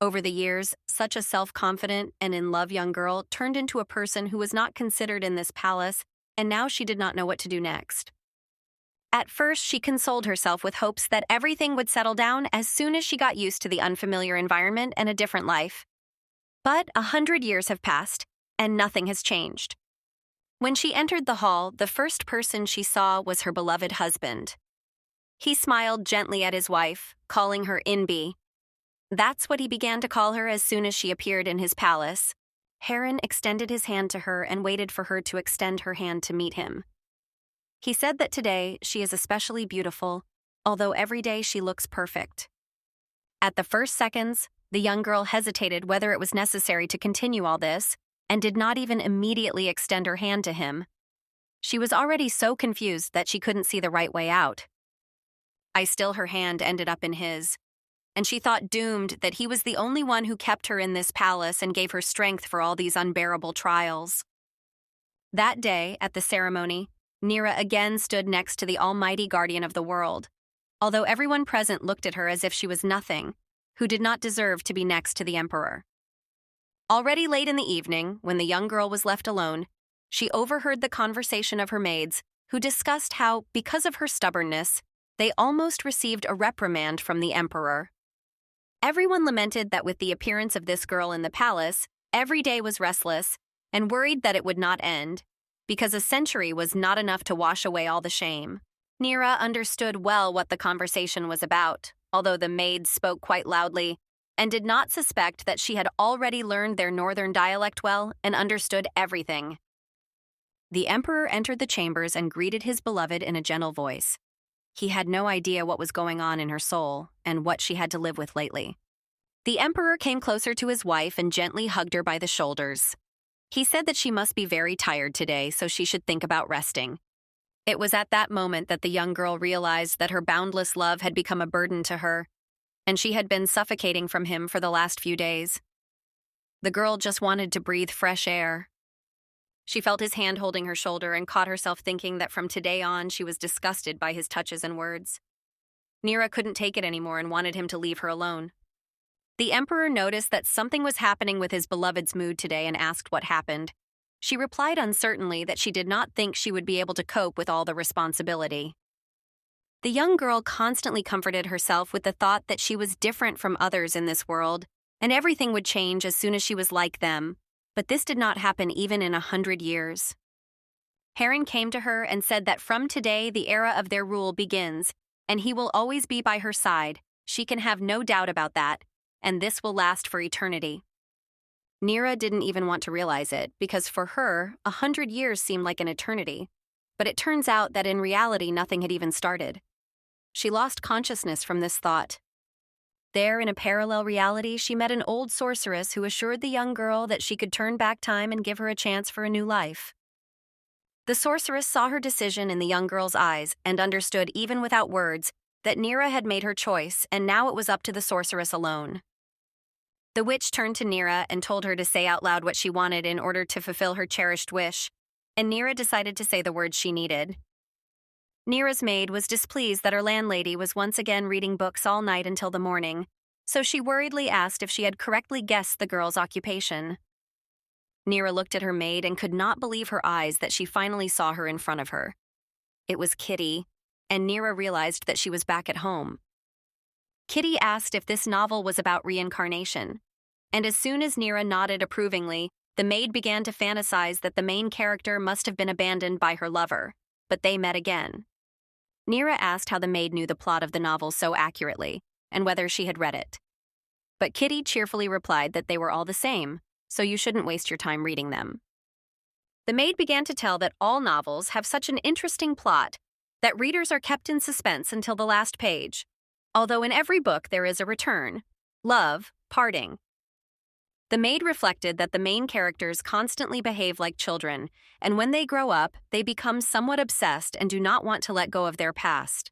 Over the years, such a self-confident and in-love young girl turned into a person who was not considered in this palace, and now she did not know what to do next. At first, she consoled herself with hopes that everything would settle down as soon as she got used to the unfamiliar environment and a different life. But 100 years have passed, and nothing has changed. When she entered the hall, the first person she saw was her beloved husband. He smiled gently at his wife, calling her Inbi. That's what he began to call her as soon as she appeared in his palace. Heron extended his hand to her and waited for her to extend her hand to meet him. He said that today she is especially beautiful, although every day she looks perfect. At the first seconds, the young girl hesitated whether it was necessary to continue all this, and did not even immediately extend her hand to him. She was already so confused that she couldn't see the right way out. Still her hand ended up in his, and she thought doomed that he was the only one who kept her in this palace and gave her strength for all these unbearable trials. That day, at the ceremony, Neyra again stood next to the almighty guardian of the world, although everyone present looked at her as if she was nothing, who did not deserve to be next to the emperor. Already late in the evening, when the young girl was left alone, she overheard the conversation of her maids, who discussed how, because of her stubbornness, they almost received a reprimand from the emperor. Everyone lamented that with the appearance of this girl in the palace, every day was restless, and worried that it would not end, because a century was not enough to wash away all the shame. Neyra understood well what the conversation was about, although the maids spoke quite loudly, and did not suspect that she had already learned their northern dialect well and understood everything. The emperor entered the chambers and greeted his beloved in a gentle voice. He had no idea what was going on in her soul and what she had to live with lately. The emperor came closer to his wife and gently hugged her by the shoulders. He said that she must be very tired today, so she should think about resting. It was at that moment that the young girl realized that her boundless love had become a burden to her, and she had been suffocating from him for the last few days. The girl just wanted to breathe fresh air. She felt his hand holding her shoulder and caught herself thinking that from today on she was disgusted by his touches and words. Neyra couldn't take it anymore and wanted him to leave her alone. The emperor noticed that something was happening with his beloved's mood today and asked what happened. She replied uncertainly that she did not think she would be able to cope with all the responsibility. The young girl constantly comforted herself with the thought that she was different from others in this world, and everything would change as soon as she was like them. But this did not happen even in 100 years. Heron came to her and said that from today the era of their rule begins, and he will always be by her side. She can have no doubt about that, and this will last for eternity. Neyra didn't even want to realize it, because for her, 100 years seemed like an eternity. But it turns out that in reality nothing had even started. She lost consciousness from this thought. There, in a parallel reality, she met an old sorceress who assured the young girl that she could turn back time and give her a chance for a new life. The sorceress saw her decision in the young girl's eyes and understood, even without words, that Neyra had made her choice, and now it was up to the sorceress alone. The witch turned to Neyra and told her to say out loud what she wanted in order to fulfill her cherished wish, and Neyra decided to say the words she needed. Neyra's maid was displeased that her landlady was once again reading books all night until the morning, so she worriedly asked if she had correctly guessed the girl's occupation. Neyra looked at her maid and could not believe her eyes that she finally saw her in front of her. It was Kitty, and Neyra realized that she was back at home. Kitty asked if this novel was about reincarnation, and as soon as Neyra nodded approvingly, the maid began to fantasize that the main character must have been abandoned by her lover, but they met again. Neyra asked how the maid knew the plot of the novel so accurately, and whether she had read it. But Kitty cheerfully replied that they were all the same, so you shouldn't waste your time reading them. The maid began to tell that all novels have such an interesting plot that readers are kept in suspense until the last page, although in every book there is a return, love, parting. The maid reflected that the main characters constantly behave like children, and when they grow up, they become somewhat obsessed and do not want to let go of their past.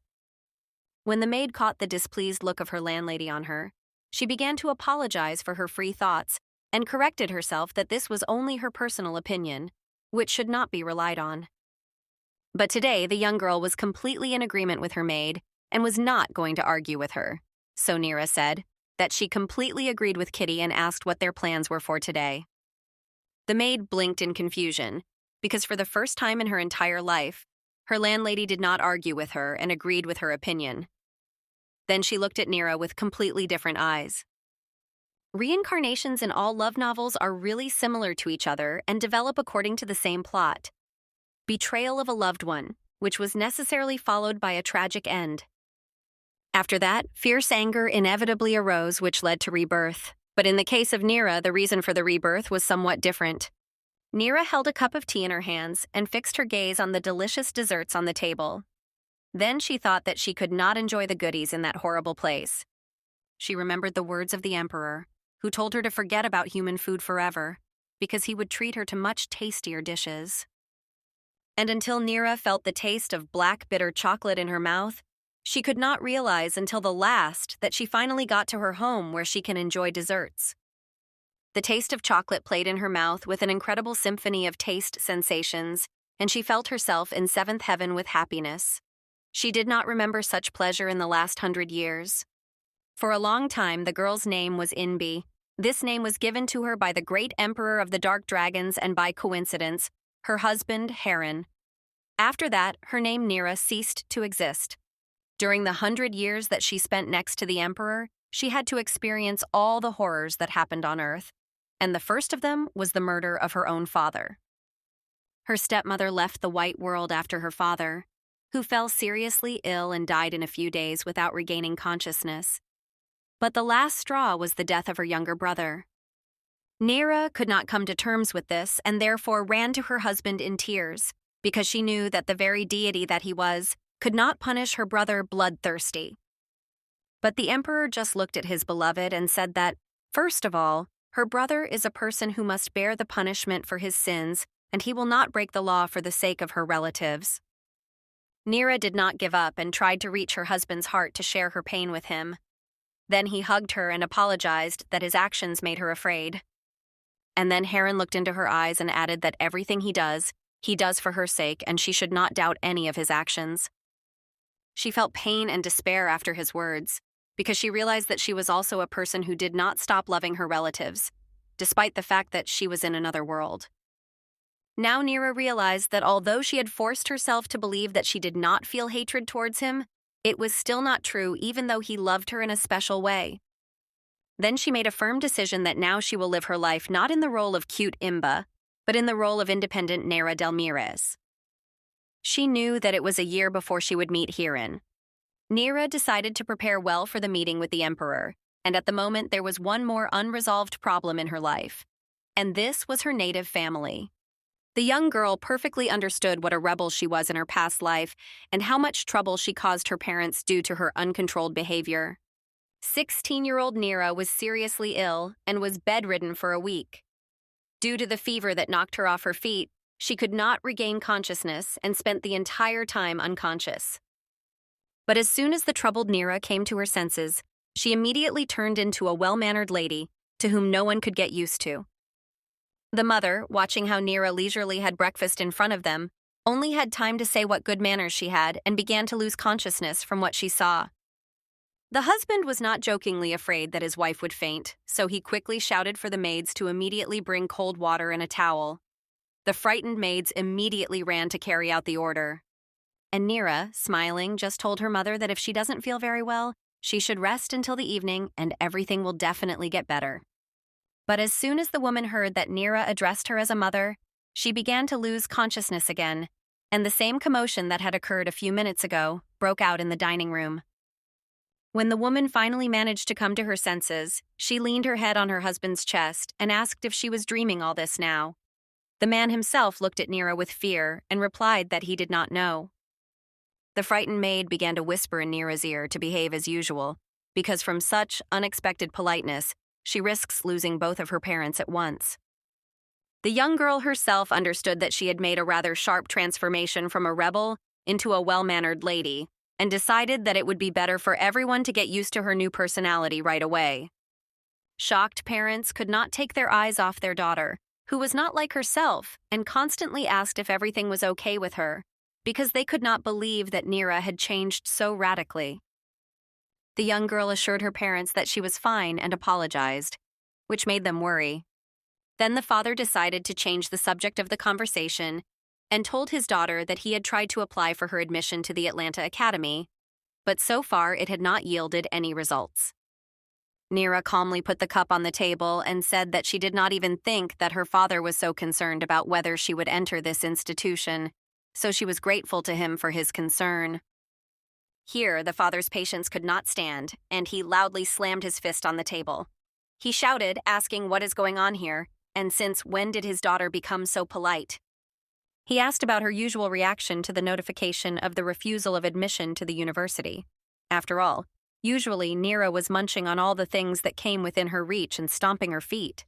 When the maid caught the displeased look of her landlady on her, she began to apologize for her free thoughts and corrected herself that this was only her personal opinion, which should not be relied on. But today, the young girl was completely in agreement with her maid and was not going to argue with her, so Neyra said that she completely agreed with Kitty and asked what their plans were for today. The maid blinked in confusion, because for the first time in her entire life, her landlady did not argue with her and agreed with her opinion. Then she looked at Neyra with completely different eyes. Reincarnations in all love novels are really similar to each other and develop according to the same plot. Betrayal of a loved one, which was necessarily followed by a tragic end. After that, fierce anger inevitably arose, which led to rebirth. But in the case of Neyra, the reason for the rebirth was somewhat different. Neyra held a cup of tea in her hands and fixed her gaze on the delicious desserts on the table. Then she thought that she could not enjoy the goodies in that horrible place. She remembered the words of the emperor, who told her to forget about human food forever, because he would treat her to much tastier dishes. And until Neyra felt the taste of black bitter chocolate in her mouth, She could not realize until the last that she finally got to her home where she can enjoy desserts. The taste of chocolate played in her mouth with an incredible symphony of taste sensations, and she felt herself in seventh heaven with happiness. She did not remember such pleasure in the last 100 years. For a long time, the girl's name was Inbi. This name was given to her by the great emperor of the dark dragons and by coincidence, her husband, Heron. After that, her name Neyra ceased to exist. During the 100 years that she spent next to the emperor, she had to experience all the horrors that happened on Earth, and the first of them was the murder of her own father. Her stepmother left the white world after her father, who fell seriously ill and died in a few days without regaining consciousness. But the last straw was the death of her younger brother. Neyra could not come to terms with this and therefore ran to her husband in tears, because she knew that the very deity that he was could not punish her brother bloodthirsty. But the emperor just looked at his beloved and said that, first of all, her brother is a person who must bear the punishment for his sins, and he will not break the law for the sake of her relatives. Neyra did not give up and tried to reach her husband's heart to share her pain with him. Then he hugged her and apologized that his actions made her afraid. And then Heron looked into her eyes and added that everything he does for her sake, and she should not doubt any of his actions. She felt pain and despair after his words, because she realized that she was also a person who did not stop loving her relatives, despite the fact that she was in another world. Now Neyra realized that although she had forced herself to believe that she did not feel hatred towards him, it was still not true even though he loved her in a special way. Then she made a firm decision that now she will live her life not in the role of cute Imba, but in the role of independent Neyra Delmires. She knew that it was a year before she would meet Heron. Neyra decided to prepare well for the meeting with the emperor, and at the moment there was one more unresolved problem in her life, and this was her native family. The young girl perfectly understood what a rebel she was in her past life and how much trouble she caused her parents due to her uncontrolled behavior. 16-year-old Neyra was seriously ill and was bedridden for a week. Due to the fever that knocked her off her feet, she could not regain consciousness and spent the entire time unconscious. But as soon as the troubled Neyra came to her senses, she immediately turned into a well-mannered lady to whom no one could get used to. The mother, watching how Neyra leisurely had breakfast in front of them, only had time to say what good manners she had and began to lose consciousness from what she saw. The husband was not jokingly afraid that his wife would faint, so he quickly shouted for the maids to immediately bring cold water and a towel. The frightened maids immediately ran to carry out the order. And Neyra, smiling, just told her mother that if she doesn't feel very well, she should rest until the evening and everything will definitely get better. But as soon as the woman heard that Neyra addressed her as a mother, she began to lose consciousness again, and the same commotion that had occurred a few minutes ago broke out in the dining room. When the woman finally managed to come to her senses, she leaned her head on her husband's chest and asked if she was dreaming all this now. The man himself looked at Neyra with fear and replied that he did not know. The frightened maid began to whisper in Neyra's ear to behave as usual, because from such unexpected politeness, she risks losing both of her parents at once. The young girl herself understood that she had made a rather sharp transformation from a rebel into a well-mannered lady, and decided that it would be better for everyone to get used to her new personality right away. Shocked parents could not take their eyes off their daughter, who was not like herself, and constantly asked if everything was okay with her, because they could not believe that Neyra had changed so radically. The young girl assured her parents that she was fine and apologized, which made them worry. Then the father decided to change the subject of the conversation and told his daughter that he had tried to apply for her admission to the Atlanta Academy, but so far it had not yielded any results. Neyra calmly put the cup on the table and said that she did not even think that her father was so concerned about whether she would enter this institution, so she was grateful to him for his concern. Here, the father's patience could not stand, and he loudly slammed his fist on the table. He shouted, asking what is going on here, and since when did his daughter become so polite? He asked about her usual reaction to the notification of the refusal of admission to the university. After all, usually Neyra was munching on all the things that came within her reach and stomping her feet.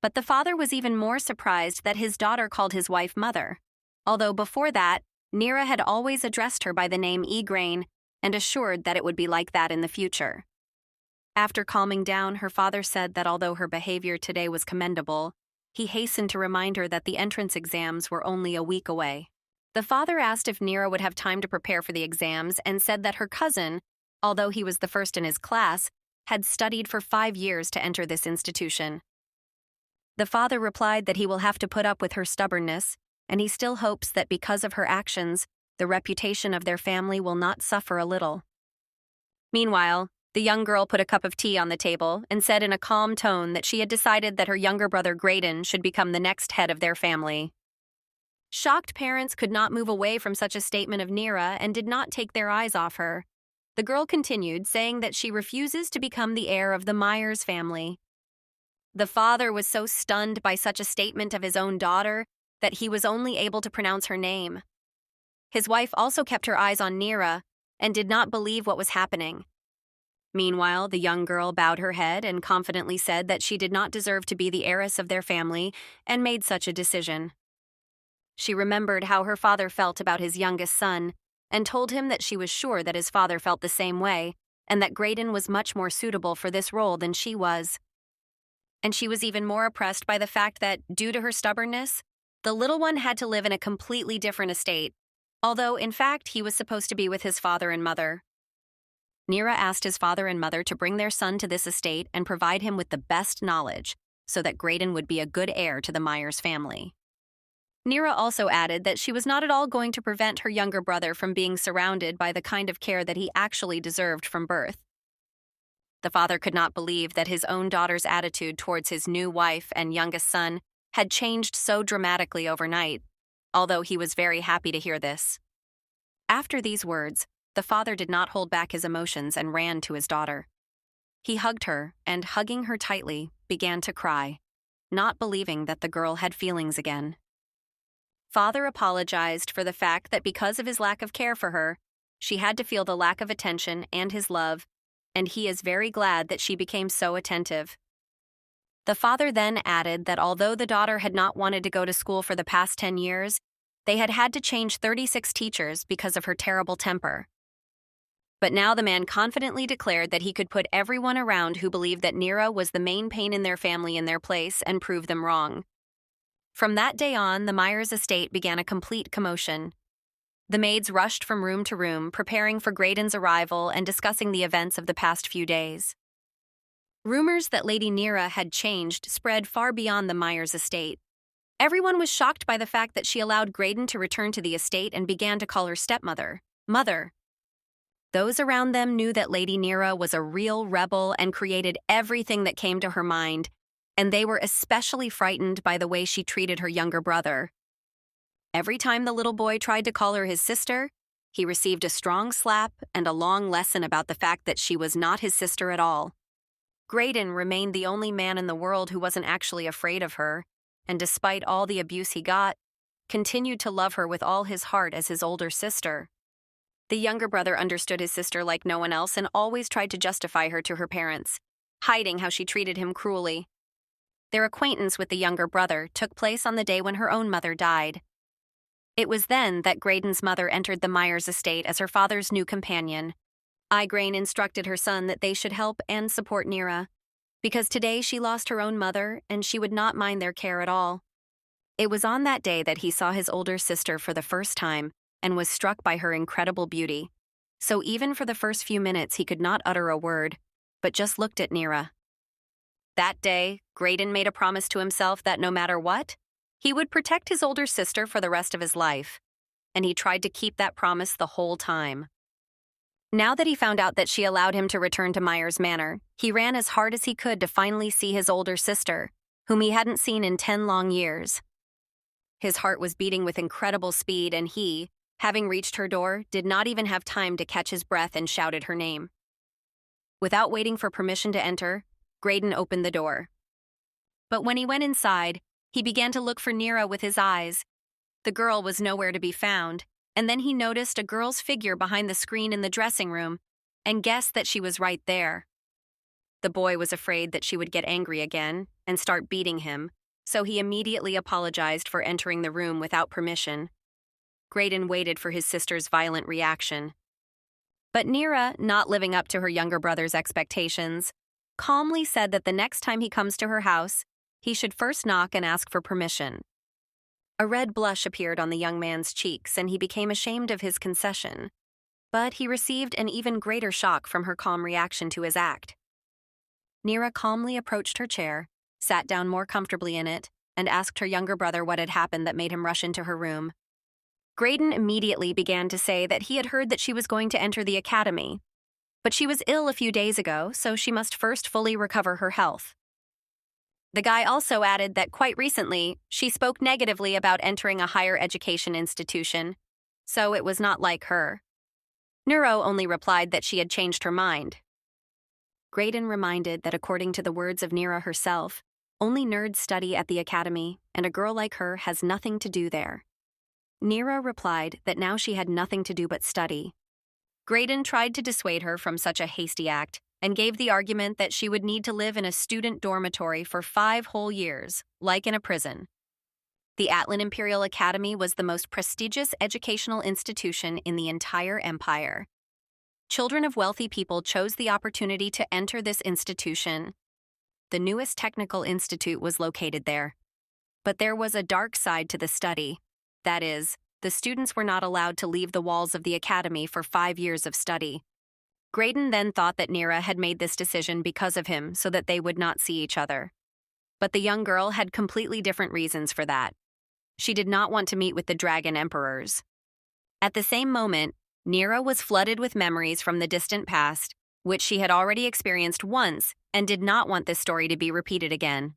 But the father was even more surprised that his daughter called his wife mother, although before that, Neyra had always addressed her by the name Gren, and assured that it would be like that in the future. After calming down, her father said that although her behavior today was commendable, he hastened to remind her that the entrance exams were only a week away. The father asked if Neyra would have time to prepare for the exams and said that her cousin, although he was the first in his class, had studied for 5 years to enter this institution. The father replied that he will have to put up with her stubbornness, and he still hopes that because of her actions, the reputation of their family will not suffer a little. Meanwhile, the young girl put a cup of tea on the table and said in a calm tone that she had decided that her younger brother Gren should become the next head of their family. Shocked parents could not move away from such a statement of Neyra and did not take their eyes off her. The girl continued, saying that she refuses to become the heir of the Myers family. The father was so stunned by such a statement of his own daughter that he was only able to pronounce her name. His wife also kept her eyes on Neyra and did not believe what was happening. Meanwhile, the young girl bowed her head and confidently said that she did not deserve to be the heiress of their family and made such a decision. She remembered how her father felt about his youngest son and told him that she was sure that his father felt the same way and that Drayden was much more suitable for this role than she was. And she was even more oppressed by the fact that, due to her stubbornness, the little one had to live in a completely different estate, although, in fact, he was supposed to be with his father and mother. Neyra asked his father and mother to bring their son to this estate and provide him with the best knowledge so that Drayden would be a good heir to the Myers family. Neyra also added that she was not at all going to prevent her younger brother from being surrounded by the kind of care that he actually deserved from birth. The father could not believe that his own daughter's attitude towards his new wife and youngest son had changed so dramatically overnight, although he was very happy to hear this. After these words, the father did not hold back his emotions and ran to his daughter. He hugged her and, hugging her tightly, began to cry, not believing that the girl had feelings again. Father apologized for the fact that because of his lack of care for her, she had to feel the lack of attention and his love, and he is very glad that she became so attentive. The father then added that although the daughter had not wanted to go to school for the past 10 years, they had had to change 36 teachers because of her terrible temper. But now the man confidently declared that he could put everyone around who believed that Neyra was the main pain in their family in their place and prove them wrong. From that day on, the Myers estate began a complete commotion. The maids rushed from room to room, preparing for Drayden's arrival and discussing the events of the past few days. Rumors that Lady Neyra had changed spread far beyond the Myers estate. Everyone was shocked by the fact that she allowed Drayden to return to the estate and began to call her stepmother, Mother. Those around them knew that Lady Neyra was a real rebel and created everything that came to her mind, and they were especially frightened by the way she treated her younger brother. Every time the little boy tried to call her his sister, he received a strong slap and a long lesson about the fact that she was not his sister at all. Drayden remained the only man in the world who wasn't actually afraid of her, and despite all the abuse he got, continued to love her with all his heart as his older sister. The younger brother understood his sister like no one else and always tried to justify her to her parents, hiding how she treated him cruelly. Their acquaintance with the younger brother took place on the day when her own mother died. It was then that Drayden's mother entered the Myers estate as her father's new companion. Gren instructed her son that they should help and support Neyra, because today she lost her own mother and she would not mind their care at all. It was on that day that he saw his older sister for the first time and was struck by her incredible beauty. So even for the first few minutes he could not utter a word, but just looked at Neyra. That day, Drayden made a promise to himself that no matter what, he would protect his older sister for the rest of his life, and he tried to keep that promise the whole time. Now that he found out that she allowed him to return to Myers Manor, he ran as hard as he could to finally see his older sister, whom he hadn't seen in 10 long years. His heart was beating with incredible speed, and he, having reached her door, did not even have time to catch his breath and shouted her name. Without waiting for permission to enter, Drayden opened the door. But when he went inside, he began to look for Neyra with his eyes. The girl was nowhere to be found, and then he noticed a girl's figure behind the screen in the dressing room and guessed that she was right there. The boy was afraid that she would get angry again and start beating him, so he immediately apologized for entering the room without permission. Drayden waited for his sister's violent reaction. But Neyra, not living up to her younger brother's expectations, calmly said that the next time he comes to her house, he should first knock and ask for permission. A red blush appeared on the young man's cheeks, and he became ashamed of his concession. But he received an even greater shock from her calm reaction to his act. Neyra calmly approached her chair, sat down more comfortably in it, and asked her younger brother what had happened that made him rush into her room. Gren immediately began to say that he had heard that she was going to enter the academy, but she was ill a few days ago, so she must first fully recover her health. The guy also added that quite recently, she spoke negatively about entering a higher education institution, so it was not like her. Neyra only replied that she had changed her mind. Gren reminded that according to the words of Neyra herself, only nerds study at the academy, and a girl like her has nothing to do there. Neyra replied that now she had nothing to do but study. Gren tried to dissuade her from such a hasty act and gave the argument that she would need to live in a student dormitory for 5 whole years, like in a prison. The Atlan Imperial Academy was the most prestigious educational institution in the entire empire. Children of wealthy people chose the opportunity to enter this institution. The newest technical institute was located there. But there was a dark side to the study. That is, the students were not allowed to leave the walls of the academy for 5 years of study. Gren then thought that Neyra had made this decision because of him so that they would not see each other. But the young girl had completely different reasons for that. She did not want to meet with the Dragon Emperors. At the same moment, Neyra was flooded with memories from the distant past, which she had already experienced once and did not want this story to be repeated again.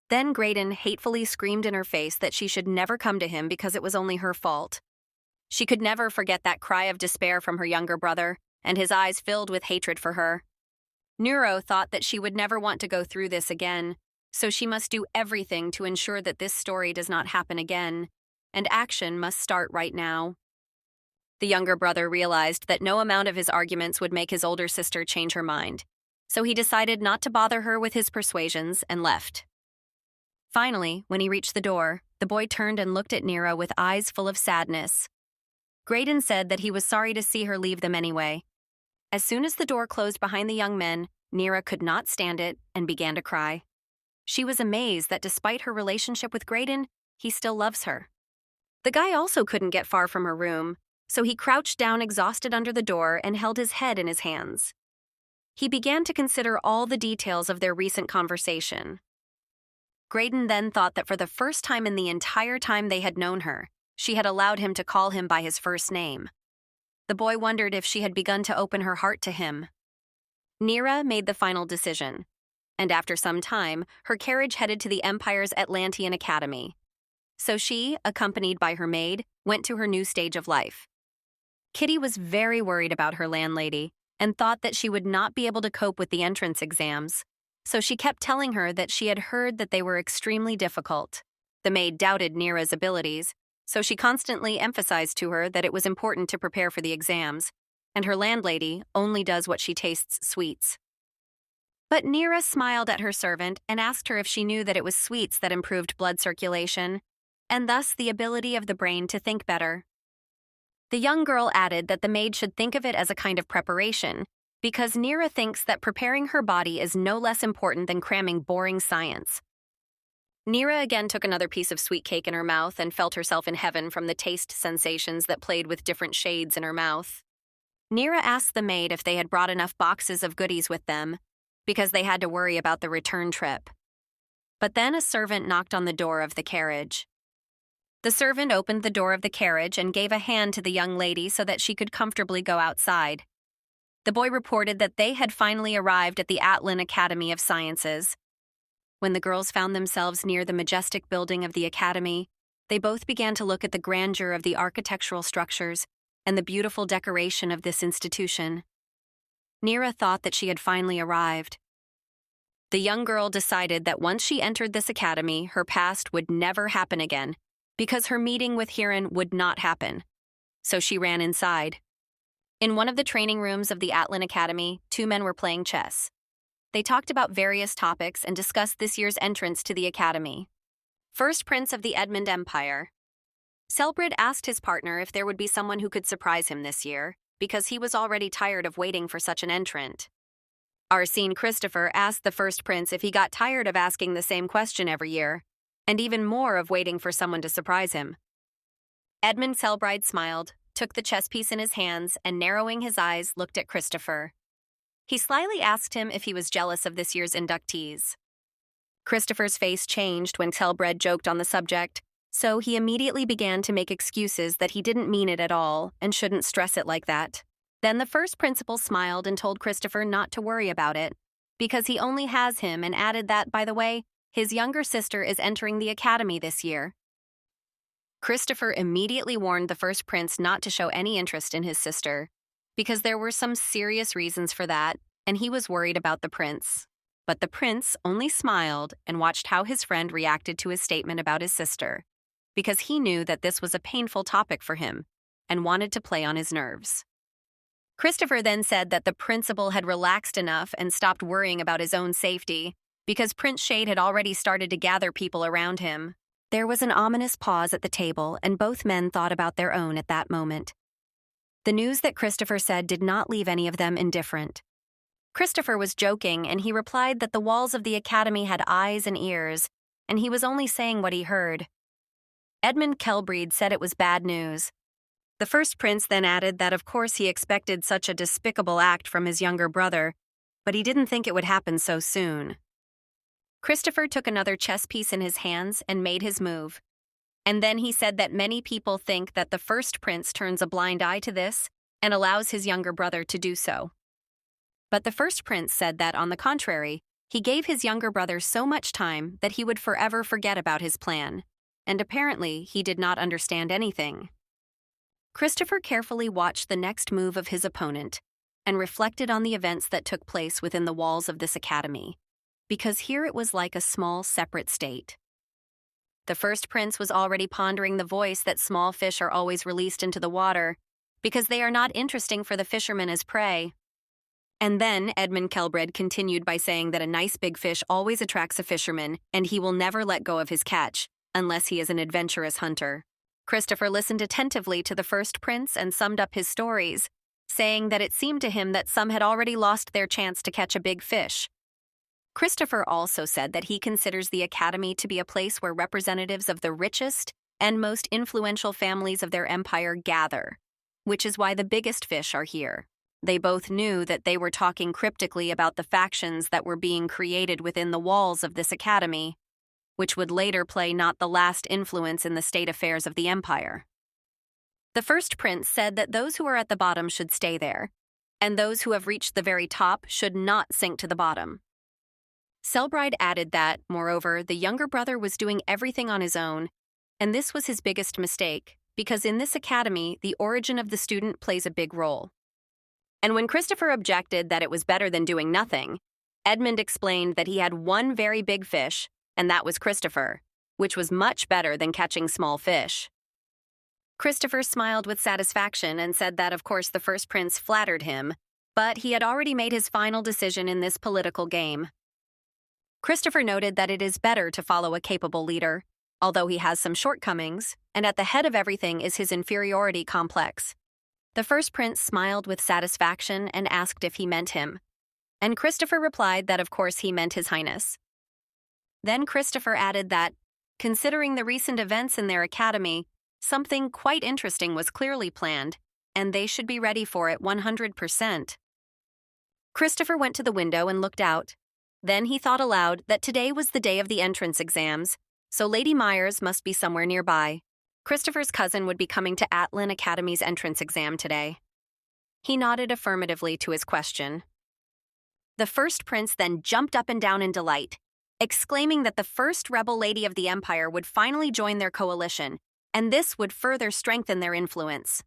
Then Gren hatefully screamed in her face that she should never come to him because it was only her fault. She could never forget that cry of despair from her younger brother, and his eyes filled with hatred for her. Neyra thought that she would never want to go through this again, so she must do everything to ensure that this story does not happen again, and action must start right now. The younger brother realized that no amount of his arguments would make his older sister change her mind, so he decided not to bother her with his persuasions and left. Finally, when he reached the door, the boy turned and looked at Neyra with eyes full of sadness. Gren said that he was sorry to see her leave them anyway. As soon as the door closed behind the young men, Neyra could not stand it and began to cry. She was amazed that despite her relationship with Gren, he still loves her. The guy also couldn't get far from her room, so he crouched down exhausted under the door and held his head in his hands. He began to consider all the details of their recent conversation. Gren then thought that for the first time in the entire time they had known her, she had allowed him to call him by his first name. The boy wondered if she had begun to open her heart to him. Neyra made the final decision, and after some time, her carriage headed to the Empire's Atlantean Academy. So she, accompanied by her maid, went to her new stage of life. Kitty was very worried about her landlady and thought that she would not be able to cope with the entrance exams, so she kept telling her that she had heard that they were extremely difficult. The maid doubted Neyra's abilities, so she constantly emphasized to her that it was important to prepare for the exams, and her landlady only does what she tastes sweets. But Neyra smiled at her servant and asked her if she knew that it was sweets that improved blood circulation, and thus the ability of the brain to think better. The young girl added that the maid should think of it as a kind of preparation, because Neyra thinks that preparing her body is no less important than cramming boring science. Neyra again took another piece of sweet cake in her mouth and felt herself in heaven from the taste sensations that played with different shades in her mouth. Neyra asked the maid if they had brought enough boxes of goodies with them, because they had to worry about the return trip. But then a servant knocked on the door of the carriage. The servant opened the door of the carriage and gave a hand to the young lady so that she could comfortably go outside. The boy reported that they had finally arrived at the Atlan Academy of Sciences. When the girls found themselves near the majestic building of the academy, they both began to look at the grandeur of the architectural structures and the beautiful decoration of this institution. Neyra thought that she had finally arrived. The young girl decided that once she entered this academy, her past would never happen again, because her meeting with Hiran would not happen. So she ran inside. In one of the training rooms of the Atlan Academy, 2 men were playing chess. They talked about various topics and discussed this year's entrance to the academy. First Prince of the Edmund Empire. Selbrid asked his partner if there would be someone who could surprise him this year, because he was already tired of waiting for such an entrant. Arsene Christopher asked the first prince if he got tired of asking the same question every year, and even more of waiting for someone to surprise him. Edmund Selbride smiled, took the chess piece in his hands, and narrowing his eyes, looked at Christopher. He slyly asked him if he was jealous of this year's inductees. Christopher's face changed when Selbride joked on the subject, so he immediately began to make excuses that he didn't mean it at all and shouldn't stress it like that. Then the first principal smiled and told Christopher not to worry about it, because he only has him, and added that, by the way, his younger sister is entering the academy this year. Christopher immediately warned the first prince not to show any interest in his sister, because there were some serious reasons for that, and he was worried about the prince. But the prince only smiled and watched how his friend reacted to his statement about his sister, because he knew that this was a painful topic for him and wanted to play on his nerves. Christopher then said that the principal had relaxed enough and stopped worrying about his own safety, because Prince Shade had already started to gather people around him. There was an ominous pause at the table, and both men thought about their own at that moment. The news that Christopher said did not leave any of them indifferent. Christopher was joking, and he replied that the walls of the academy had eyes and ears, and he was only saying what he heard. Edmund Kelbreed said it was bad news. The first prince then added that of course he expected such a despicable act from his younger brother, but he didn't think it would happen so soon. Christopher took another chess piece in his hands and made his move. And then he said that many people think that the first prince turns a blind eye to this and allows his younger brother to do so. But the first prince said that, on the contrary, he gave his younger brother so much time that he would forever forget about his plan, and apparently he did not understand anything. Christopher carefully watched the next move of his opponent and reflected on the events that took place within the walls of this academy, because here it was like a small, separate state. The first prince was already pondering the voice that small fish are always released into the water, because they are not interesting for the fishermen as prey. And then Edmund Kelbred continued by saying that a nice big fish always attracts a fisherman, and he will never let go of his catch, unless he is an adventurous hunter. Christopher listened attentively to the first prince and summed up his stories, saying that it seemed to him that some had already lost their chance to catch a big fish. Christopher also said that he considers the academy to be a place where representatives of the richest and most influential families of their empire gather, which is why the biggest fish are here. They both knew that they were talking cryptically about the factions that were being created within the walls of this academy, which would later play not the last influence in the state affairs of the empire. The first prince said that those who are at the bottom should stay there, and those who have reached the very top should not sink to the bottom. Selbride added that, moreover, the younger brother was doing everything on his own, and this was his biggest mistake, because in this academy, the origin of the student plays a big role. And when Christopher objected that it was better than doing nothing, Edmund explained that he had one very big fish, and that was Christopher, which was much better than catching small fish. Christopher smiled with satisfaction and said that, of course, the first prince flattered him, but he had already made his final decision in this political game. Christopher noted that it is better to follow a capable leader, although he has some shortcomings, and at the head of everything is his inferiority complex. The first prince smiled with satisfaction and asked if he meant him, and Christopher replied that of course he meant His Highness. Then Christopher added that, considering the recent events in their academy, something quite interesting was clearly planned, and they should be ready for it 100%. Christopher went to the window and looked out. Then he thought aloud that today was the day of the entrance exams, so Lady Myers must be somewhere nearby. Christopher's cousin would be coming to Atlin Academy's entrance exam today. He nodded affirmatively to his question. The first prince then jumped up and down in delight, exclaiming that the first rebel lady of the empire would finally join their coalition, and this would further strengthen their influence.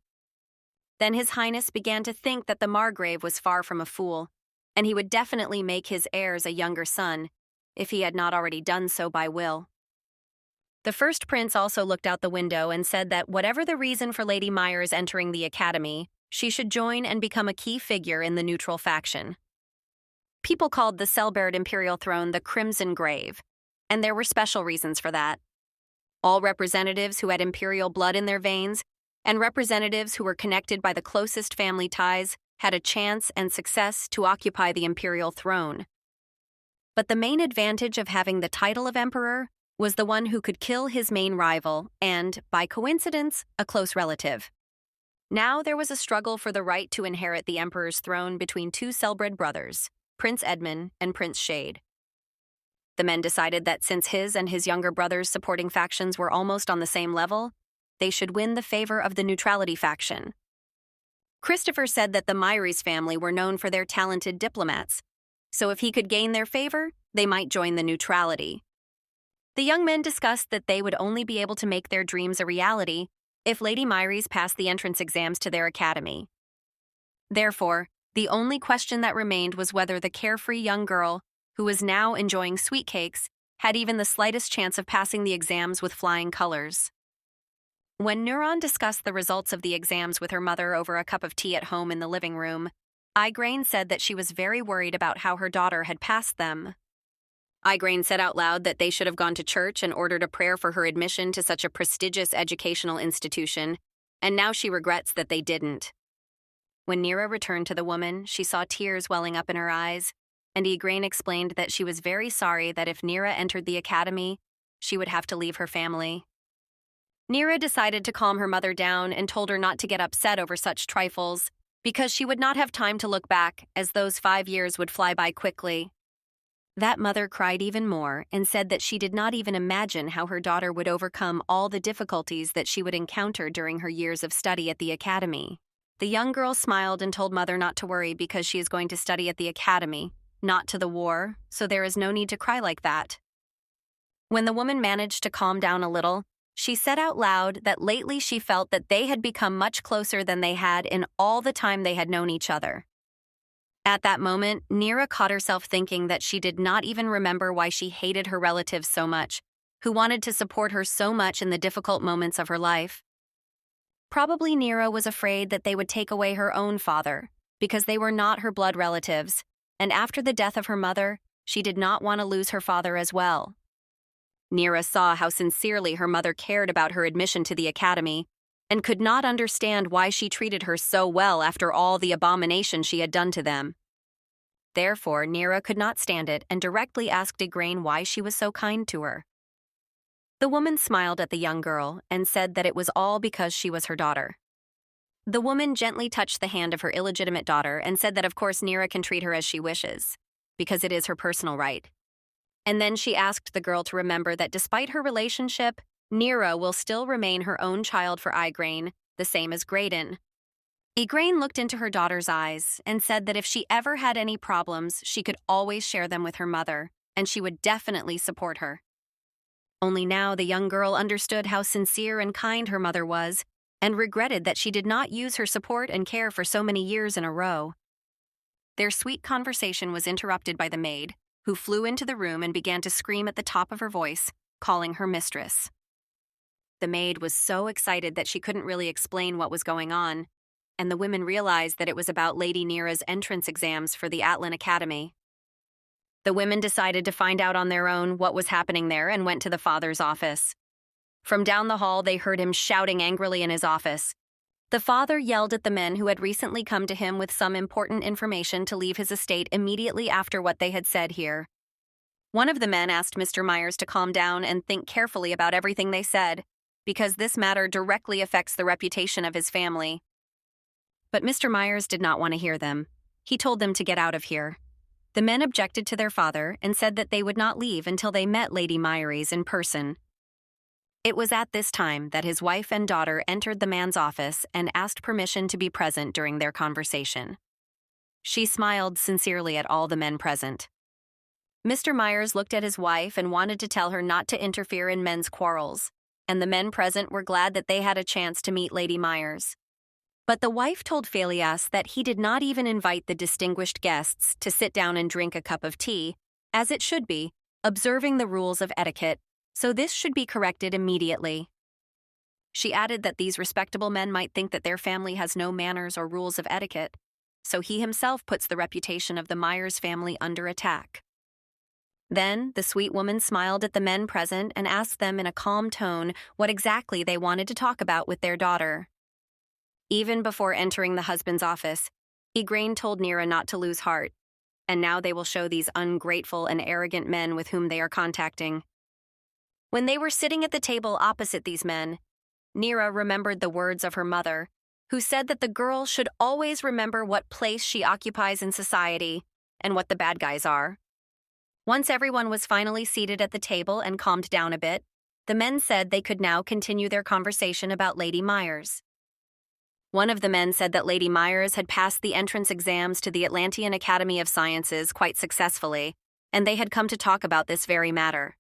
Then His Highness began to think that the Margrave was far from a fool, and he would definitely make his heirs a younger son, if he had not already done so by will. The first prince also looked out the window and said that whatever the reason for Lady Myers entering the academy, she should join and become a key figure in the neutral faction. People called the Selbert imperial throne the Crimson Grave, and there were special reasons for that. All representatives who had imperial blood in their veins, and representatives who were connected by the closest family ties had a chance and success to occupy the imperial throne. But the main advantage of having the title of emperor was the one who could kill his main rival and, by coincidence, a close relative. Now there was a struggle for the right to inherit the emperor's throne between two cell-bred brothers, Prince Edmund and Prince Shade. The men decided that since his and his younger brother's supporting factions were almost on the same level, they should win the favor of the neutrality faction. Christopher said that the Myries family were known for their talented diplomats, so if he could gain their favor, they might join the neutrality. The young men discussed that they would only be able to make their dreams a reality if Lady Myries passed the entrance exams to their academy. Therefore, the only question that remained was whether the carefree young girl, who was now enjoying sweet cakes, had even the slightest chance of passing the exams with flying colors. When Neuron discussed the results of the exams with her mother over a cup of tea at home in the living room, Gren said that she was very worried about how her daughter had passed them. Gren said out loud that they should have gone to church and ordered a prayer for her admission to such a prestigious educational institution, and now she regrets that they didn't. When Neyra returned to the woman, she saw tears welling up in her eyes, and Gren explained that she was very sorry that if Neyra entered the academy, she would have to leave her family. Neyra decided to calm her mother down and told her not to get upset over such trifles, because she would not have time to look back, as those 5 years would fly by quickly. That mother cried even more and said that she did not even imagine how her daughter would overcome all the difficulties that she would encounter during her years of study at the academy. The young girl smiled and told mother not to worry because she is going to study at the academy, not to the war, so there is no need to cry like that. When the woman managed to calm down a little, she said out loud that lately she felt that they had become much closer than they had in all the time they had known each other. At that moment, Neyra caught herself thinking that she did not even remember why she hated her relatives so much, who wanted to support her so much in the difficult moments of her life. Probably Neyra was afraid that they would take away her own father, because they were not her blood relatives, and after the death of her mother, she did not want to lose her father as well. Neyra saw how sincerely her mother cared about her admission to the academy, and could not understand why she treated her so well after all the abomination she had done to them. Therefore, Neyra could not stand it and directly asked Gren why she was so kind to her. The woman smiled at the young girl and said that it was all because she was her daughter. The woman gently touched the hand of her illegitimate daughter and said that of course Neyra can treat her as she wishes, because it is her personal right. And then she asked the girl to remember that despite her relationship, Neyra will still remain her own child for Gren, the same as Graydon. Gren looked into her daughter's eyes and said that if she ever had any problems, she could always share them with her mother, and she would definitely support her. Only now the young girl understood how sincere and kind her mother was, and regretted that she did not use her support and care for so many years in a row. Their sweet conversation was interrupted by the maid, who flew into the room and began to scream at the top of her voice, calling her mistress. The maid was so excited that she couldn't really explain what was going on, and the women realized that it was about Lady Neyra's entrance exams for the Atlan Academy. The women decided to find out on their own what was happening there and went to the father's office. From down the hall, they heard him shouting angrily in his office. The father yelled at the men who had recently come to him with some important information to leave his estate immediately after what they had said here. One of the men asked Mr. Myers to calm down and think carefully about everything they said, because this matter directly affects the reputation of his family. But Mr. Myers did not want to hear them. He told them to get out of here. The men objected to their father and said that they would not leave until they met Lady Myries in person. It was at this time that his wife and daughter entered the man's office and asked permission to be present during their conversation. She smiled sincerely at all the men present. Mr. Myers looked at his wife and wanted to tell her not to interfere in men's quarrels, and the men present were glad that they had a chance to meet Lady Myers. But the wife told Phélias that he did not even invite the distinguished guests to sit down and drink a cup of tea, as it should be, observing the rules of etiquette, so this should be corrected immediately. She added that these respectable men might think that their family has no manners or rules of etiquette, so he himself puts the reputation of the Myers family under attack. Then, the sweet woman smiled at the men present and asked them in a calm tone what exactly they wanted to talk about with their daughter. Even before entering the husband's office, Gren told Neyra not to lose heart, and now they will show these ungrateful and arrogant men with whom they are contacting. When they were sitting at the table opposite these men, Neyra remembered the words of her mother, who said that the girl should always remember what place she occupies in society and what the bad guys are. Once everyone was finally seated at the table and calmed down a bit, the men said they could now continue their conversation about Lady Myers. One of the men said that Lady Myers had passed the entrance exams to the Atlantean Academy of Sciences quite successfully, and they had come to talk about this very matter.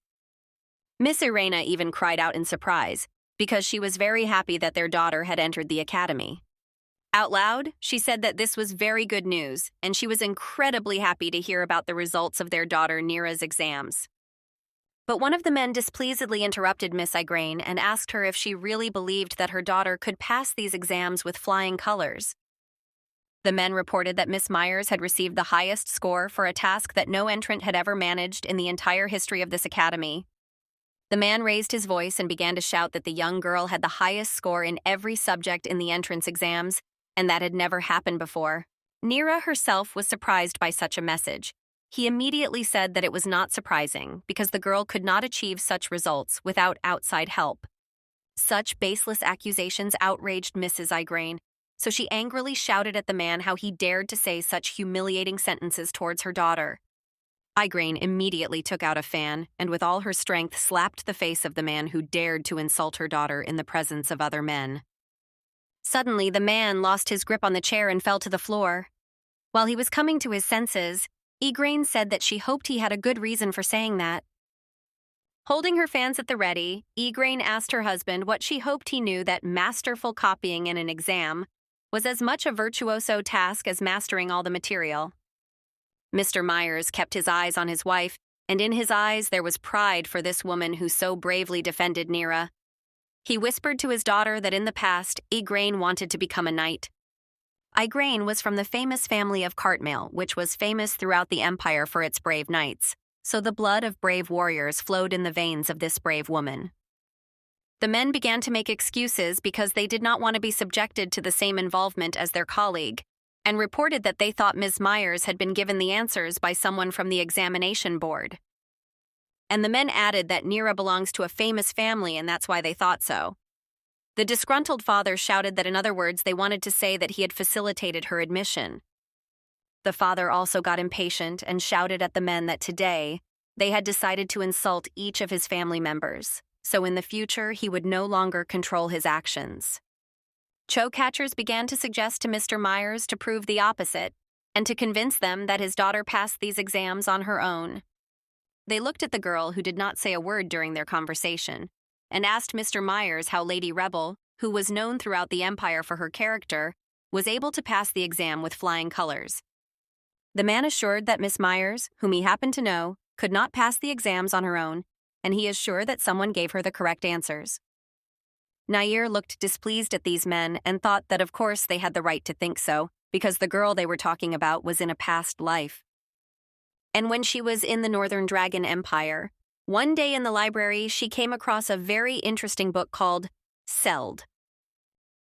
Miss Irena even cried out in surprise, because she was very happy that their daughter had entered the academy. Out loud, she said that this was very good news, and she was incredibly happy to hear about the results of their daughter Neyra's exams. But one of the men displeasedly interrupted Miss Gren and asked her if she really believed that her daughter could pass these exams with flying colors. The men reported that Miss Myers had received the highest score for a task that no entrant had ever managed in the entire history of this academy. The man raised his voice and began to shout that the young girl had the highest score in every subject in the entrance exams, and that had never happened before. Neyra herself was surprised by such a message. He immediately said that it was not surprising because the girl could not achieve such results without outside help. Such baseless accusations outraged Mrs. Gren, so she angrily shouted at the man how he dared to say such humiliating sentences towards her daughter. Gren immediately took out a fan and with all her strength slapped the face of the man who dared to insult her daughter in the presence of other men. Suddenly, the man lost his grip on the chair and fell to the floor. While he was coming to his senses, Gren said that she hoped he had a good reason for saying that. Holding her fans at the ready, Gren asked her husband what she hoped he knew that masterful copying in an exam was as much a virtuoso task as mastering all the material. Mr. Myers kept his eyes on his wife, and in his eyes there was pride for this woman who so bravely defended Neyra. He whispered to his daughter that in the past, Gren wanted to become a knight. Gren was from the famous family of Cartmail, which was famous throughout the empire for its brave knights, so the blood of brave warriors flowed in the veins of this brave woman. The men began to make excuses because they did not want to be subjected to the same involvement as their colleague, and reported that they thought Ms. Myers had been given the answers by someone from the examination board. And the men added that Neyra belongs to a famous family and that's why they thought so. The disgruntled father shouted that in other words they wanted to say that he had facilitated her admission. The father also got impatient and shouted at the men that today they had decided to insult each of his family members, so in the future he would no longer control his actions. Chow-catchers began to suggest to Mr. Myers to prove the opposite and to convince them that his daughter passed these exams on her own. They looked at the girl who did not say a word during their conversation and asked Mr. Myers how Lady Rebel, who was known throughout the empire for her character, was able to pass the exam with flying colors. The man assured that Miss Myers, whom he happened to know, could not pass the exams on her own, and he is sure that someone gave her the correct answers. Neyra looked displeased at these men and thought that of course they had the right to think so, because the girl they were talking about was in a past life. And when she was in the Northern Dragon Empire, one day in the library she came across a very interesting book called Seld.